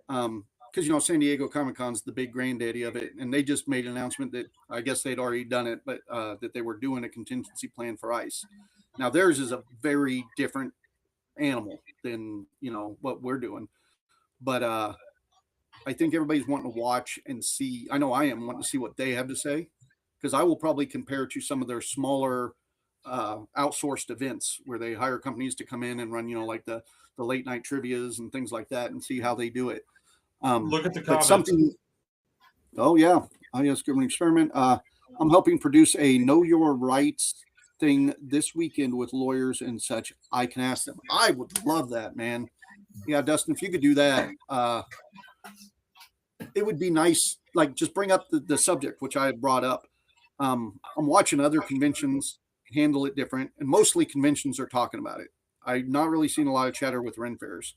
C: Because San Diego Comic-Con's the big granddaddy of it, and they just made an announcement that I guess they'd already done it, but that they were doing a contingency plan for ICE. Now theirs is a very different animal than what we're doing, but I think everybody's wanting to watch and see. I know I am wanting to see what they have to say, because I will probably compare to some of their smaller outsourced events where they hire companies to come in and run, like the late night trivias and things like that, and see how they do it.
B: Look at the comments.
C: Oh yeah, Scribbling Experiment. I'm helping produce a Know Your Rights thing this weekend with lawyers and such. I can ask them. I would love that, man. Yeah, Dustin, if you could do that, it would be nice. Like, just bring up the subject, which I had brought up. I'm watching other conventions handle it different, and mostly conventions are talking about it. I've not really seen a lot of chatter with Ren fairs.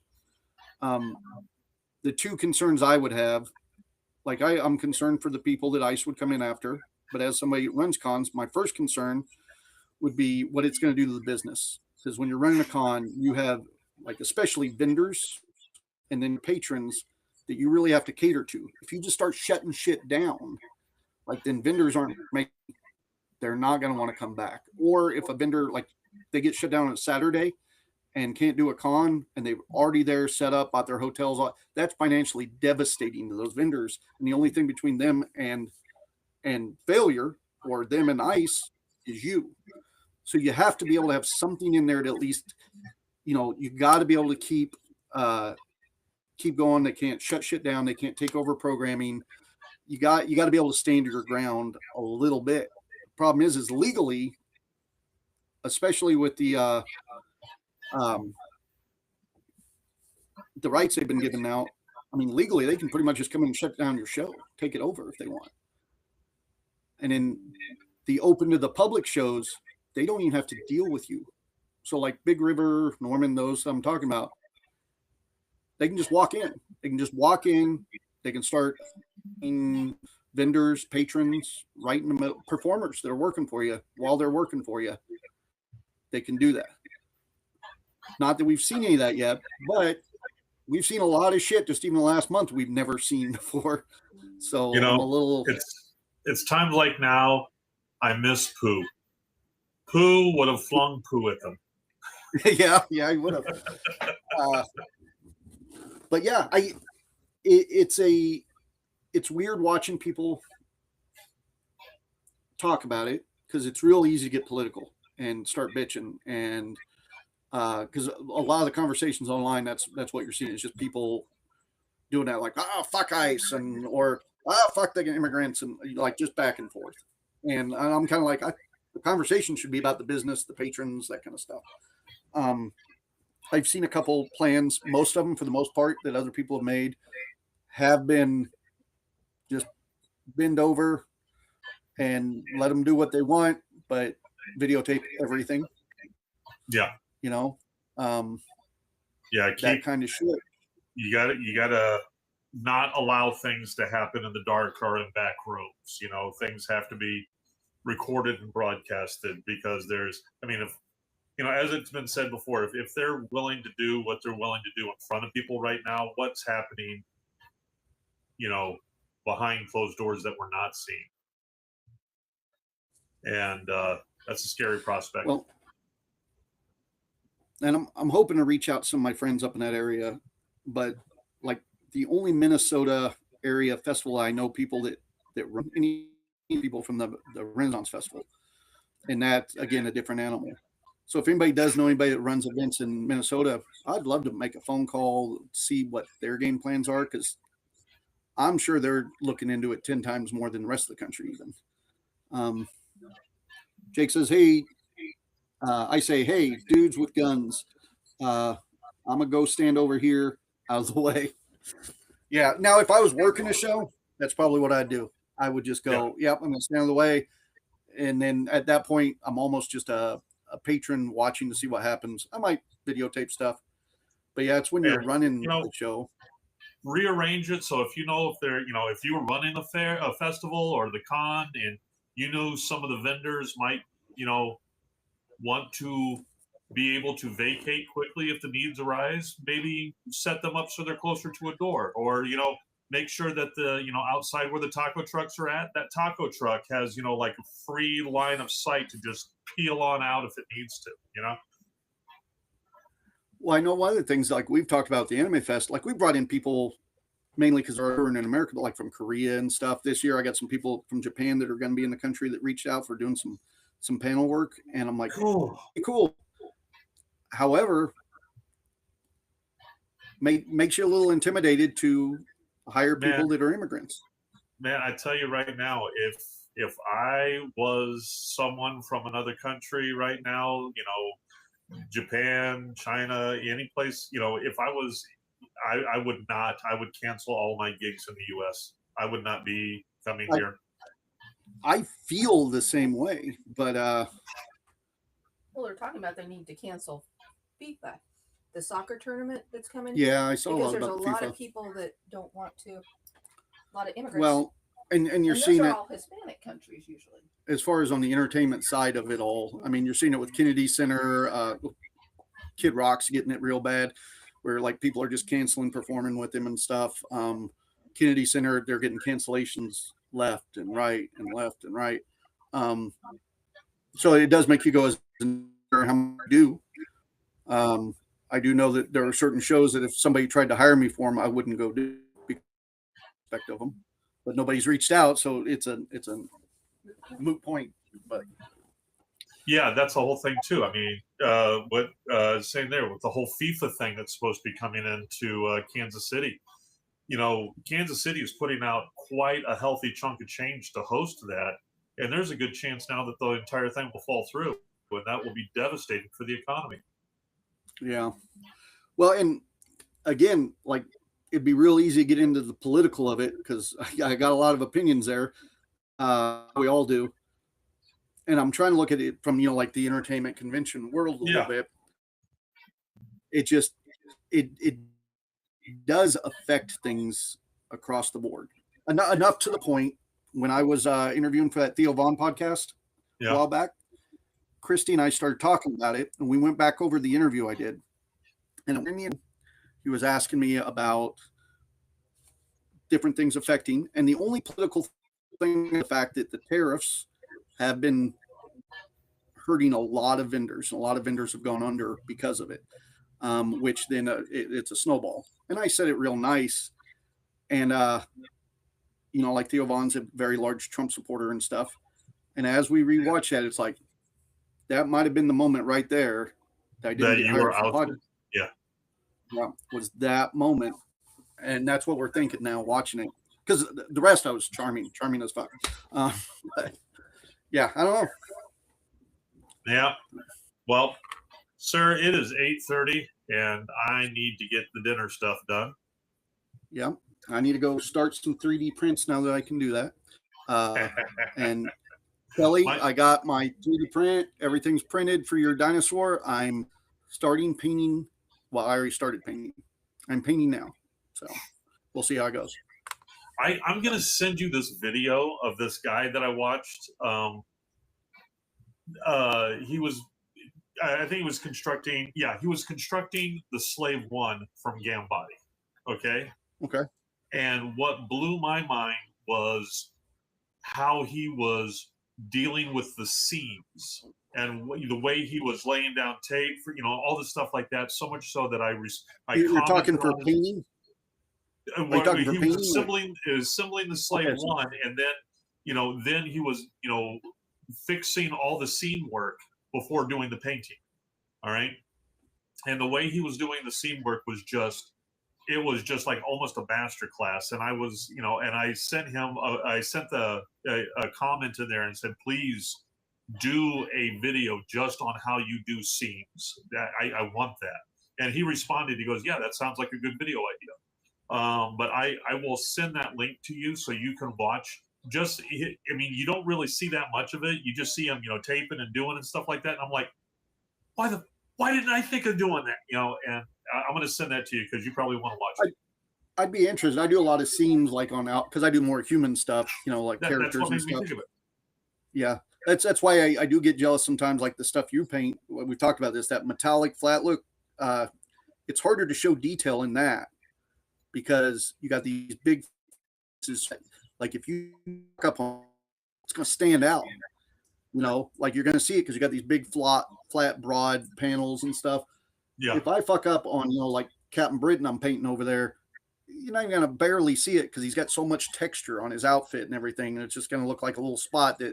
C: The two concerns I would have, like I'm concerned for the people that ICE would come in after, but as somebody that runs cons, my first concern would be what it's going to do to the business. Because when you're running a con, you have, like, especially vendors and then patrons that you really have to cater to. If you just start shutting shit down, like, then vendors they're not going to want to come back. Or if a vendor, like, they get shut down on a Saturday and can't do a con, and they've already there set up, bought their hotels, that's financially devastating to those vendors. And the only thing between them and failure, or them and ICE, is you. So you have to be able to have something in there to at least, you got to be able to keep going. They can't shut shit down. They can't take over programming. You got to be able to stand your ground a little bit. The problem is legally, especially with the rights they've been given now. I mean, legally, they can pretty much just come in and shut down your show, take it over if they want. And in the open to the public shows, they don't even have to deal with you. So, like Big River, Norman, those I'm talking about, they can just walk in. They can start vendors, patrons, right in the middle, performers that are working for you while they're working for you. They can do that. Not that we've seen any of that yet, but we've seen a lot of shit just even the last month we've never seen before. So I'm a little.
B: It's times like now I miss Pooh. Pooh would have flung Pooh at them.
C: yeah, he would have. But yeah, it's weird watching people talk about it, because it's real easy to get political and start bitching, and because a lot of the conversations online, that's what you're seeing, is just people doing that, like, fuck ICE, or fuck the immigrants, and like just back and forth. And I'm kind of like, the conversation should be about the business, the patrons, that kind of stuff. I've seen a couple plans, most of them for the most part that other people have made have been just bend over and let them do what they want, but videotape everything.
B: Yeah.
C: Yeah.
B: That
C: kind of shit.
B: You gotta not allow things to happen in the dark or in back rooms. Things have to be recorded and broadcasted, because if as it's been said before, if they're willing to do what they're willing to do in front of people right now, what's happening, behind closed doors that we're not seeing. And that's a scary prospect.
C: Well, and I'm hoping to reach out to some of my friends up in that area, but like the only Minnesota area festival I know people that run, any people from the Renaissance Festival, and that's, again, a different animal. So if anybody does know anybody that runs events in Minnesota, I'd love to make a phone call, see what their game plans are, because I'm sure they're looking into it 10 times more than the rest of the country even. Jake says, hey, I say, hey, dudes with guns, I'm going to go stand over here out of the way. Yeah. Now, if I was working a show, that's probably what I'd do. I would just go, yep, I'm going to stand out of the way. And then at that point, I'm almost just a patron watching to see what happens. I might videotape stuff. But yeah, it's when you're running the show.
B: Rearrange it so if if you were running a festival or the con, and some of the vendors might want to be able to vacate quickly if the needs arise, maybe set them up so they're closer to a door, or make sure that the outside where the taco trucks are at, that taco truck has like a free line of sight to just peel on out if it needs to.
C: Well, I know one of the things, like we've talked about the Anime Fest, like we brought in people mainly because they're in America, but like from Korea and stuff. This year I got some people from Japan that are going to be in the country that reached out for doing some panel work, and I'm like, cool. However, makes you a little intimidated to hire people that are immigrants.
B: Man, I tell you right now, if I was someone from another country right now, Japan, China, any place, if I was, I would not, I would cancel all my gigs in the US. I would not be coming here.
C: I feel the same way, but
J: Well, they're talking about they need to cancel FIFA, the soccer tournament that's coming.
C: yeah, I saw a
J: because
C: lot
J: there's
C: about
J: a
C: the
J: lot
C: FIFA.
J: of people that don't want to. A lot of immigrants.
C: Well, and you're
J: and
C: seeing
J: those are
C: it
J: all Hispanic countries usually.
C: as far as on the entertainment side of it all. I mean, you're seeing it with Kennedy Center, Kid Rock's getting it real bad, where like people are just canceling performing with him and stuff. Kennedy Center, they're getting cancellations left and right and left and right. So it does make you go, as how much I do. I do know that there are certain shows that if somebody tried to hire me for them, I wouldn't go do respect of them, but nobody's reached out, so it's a moot point. But
B: Yeah, that's the whole thing too. I mean, what saying there with the whole FIFA thing that's supposed to be coming into Kansas City. Kansas City is putting out quite a healthy chunk of change to host that, and there's a good chance now that the entire thing will fall through, and that will be devastating for the economy.
C: yeah, well, and again, like it'd be real easy to get into the political of it because I got a lot of opinions there. We all do. And I'm trying to look at it from, like the entertainment convention world a little bit. It just, it does affect things across the board. Enough to the point when I was interviewing for that Theo Vaughn podcast a while back, Christy and I started talking about it, and we went back over the interview I did. And he was asking me about different things affecting, and the only political thing, the fact that the tariffs have been hurting a lot of vendors. A lot of vendors have gone under because of it, which then it's a snowball. And I said it real nice. And, like Theo Vaughn's a very large Trump supporter and stuff. And as we rewatch that, it's like, that might have been the moment right there that I didn't get hired for the podcast. Yeah, was that moment. And that's what we're thinking now watching it. Because the rest I was charming as fuck. But yeah, I don't know.
B: Yeah. Well, sir, it is 8:30 and I need to get the dinner stuff done.
C: Yeah. I need to go start some 3D prints now that I can do that. And Kelly, I got my 3D print. Everything's printed for your dinosaur. I'm starting painting. Well, I already started painting. I'm painting now. So we'll see how it goes.
B: I'm going to send you this video of this guy that I watched. I think he was constructing the Slave One from Gambody. Okay. And what blew my mind was how he was dealing with the seams and the way he was laying down tape for, all the stuff like that. So much so that
C: you're talking for painting?
B: He was assembling the Slave One, and then, then he was, fixing all the scene work before doing the painting. All right. And the way he was doing the scene work was just like almost a master class. And I was, and I sent him, I sent a comment in there and said, please do a video just on how you do seams. That I want that. And he responded, he goes, yeah, that sounds like a good video idea. But I will send that link to you so you can watch. You don't really see that much of it. You just see him, taping and doing and stuff like that. And I'm like, why didn't I think of doing that? And I'm going to send that to you because you probably want to watch it.
C: I'd be interested. I do a lot of scenes like on out because I do more human stuff, like characters and stuff. Yeah, that's why I do get jealous sometimes, like the stuff you paint. We've talked about this, that metallic flat look. It's harder to show detail in that because you got these big. Like if you look up on, it's going to stand out. Like you're going to see it because you got these big flat, broad panels and stuff.
B: Yeah.
C: If I fuck up on, like Captain Britain I'm painting over there, you're not even going to barely see it because he's got so much texture on his outfit and everything. And it's just going to look like a little spot that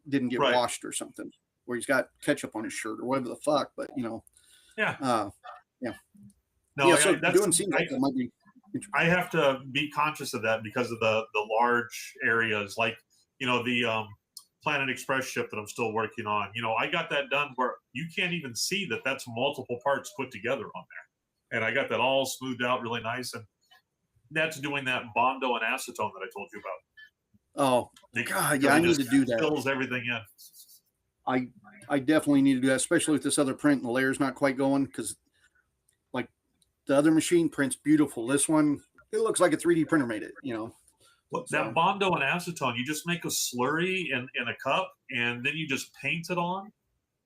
C: didn't get washed or something, where he's got ketchup on his shirt or whatever the fuck. But,
B: Yeah.
C: Yeah.
B: No,
C: yeah. So doing scenes like that might be interesting.
B: I have to be conscious of that because of the large areas, like, the Planet Express ship that I'm still working on. You know, I got that done where you can't even see that that's multiple parts put together on there. And I got that all smoothed out really nice. And that's doing that Bondo and acetone that I told you about.
C: Oh,
B: It
C: God, yeah, I
B: really
C: need to
B: just
C: do that.
B: fills everything in.
C: I definitely need to do that, especially with this other print and the layer's not quite going, because like the other machine prints beautiful. This one, it looks like a 3D printer made it, you know.
B: Well,
C: So-
B: that Bondo and acetone, you just make a slurry in a cup, and then you just paint it on.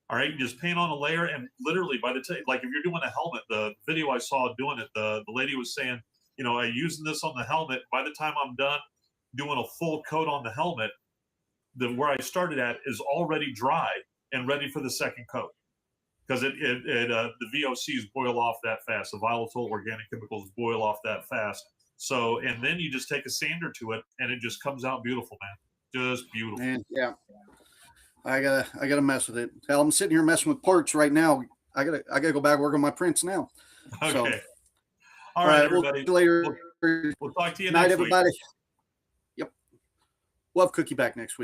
B: All right, you just paint on a layer, and literally by the time, like if you're doing a helmet, the video I saw doing it, the lady was saying, you know, I'm using this on the helmet. By the time I'm done doing a full coat on the helmet, where I started at is already dry and ready for the second coat, because the VOCs boil off that fast. The volatile organic chemicals boil off that fast. So, and then you just take a sander to it, and it just comes out beautiful, man. Just beautiful.
C: Man, yeah. I gotta mess with it. Hell, I'm sitting here messing with parts right now. I gotta go back and work on my prints now.
B: Okay.
C: So,
B: All right,
C: we'll
B: everybody.
C: see you later.
B: We'll talk to you
C: Night,
B: next week.
C: everybody. Yep. We'll have Cookie back next week.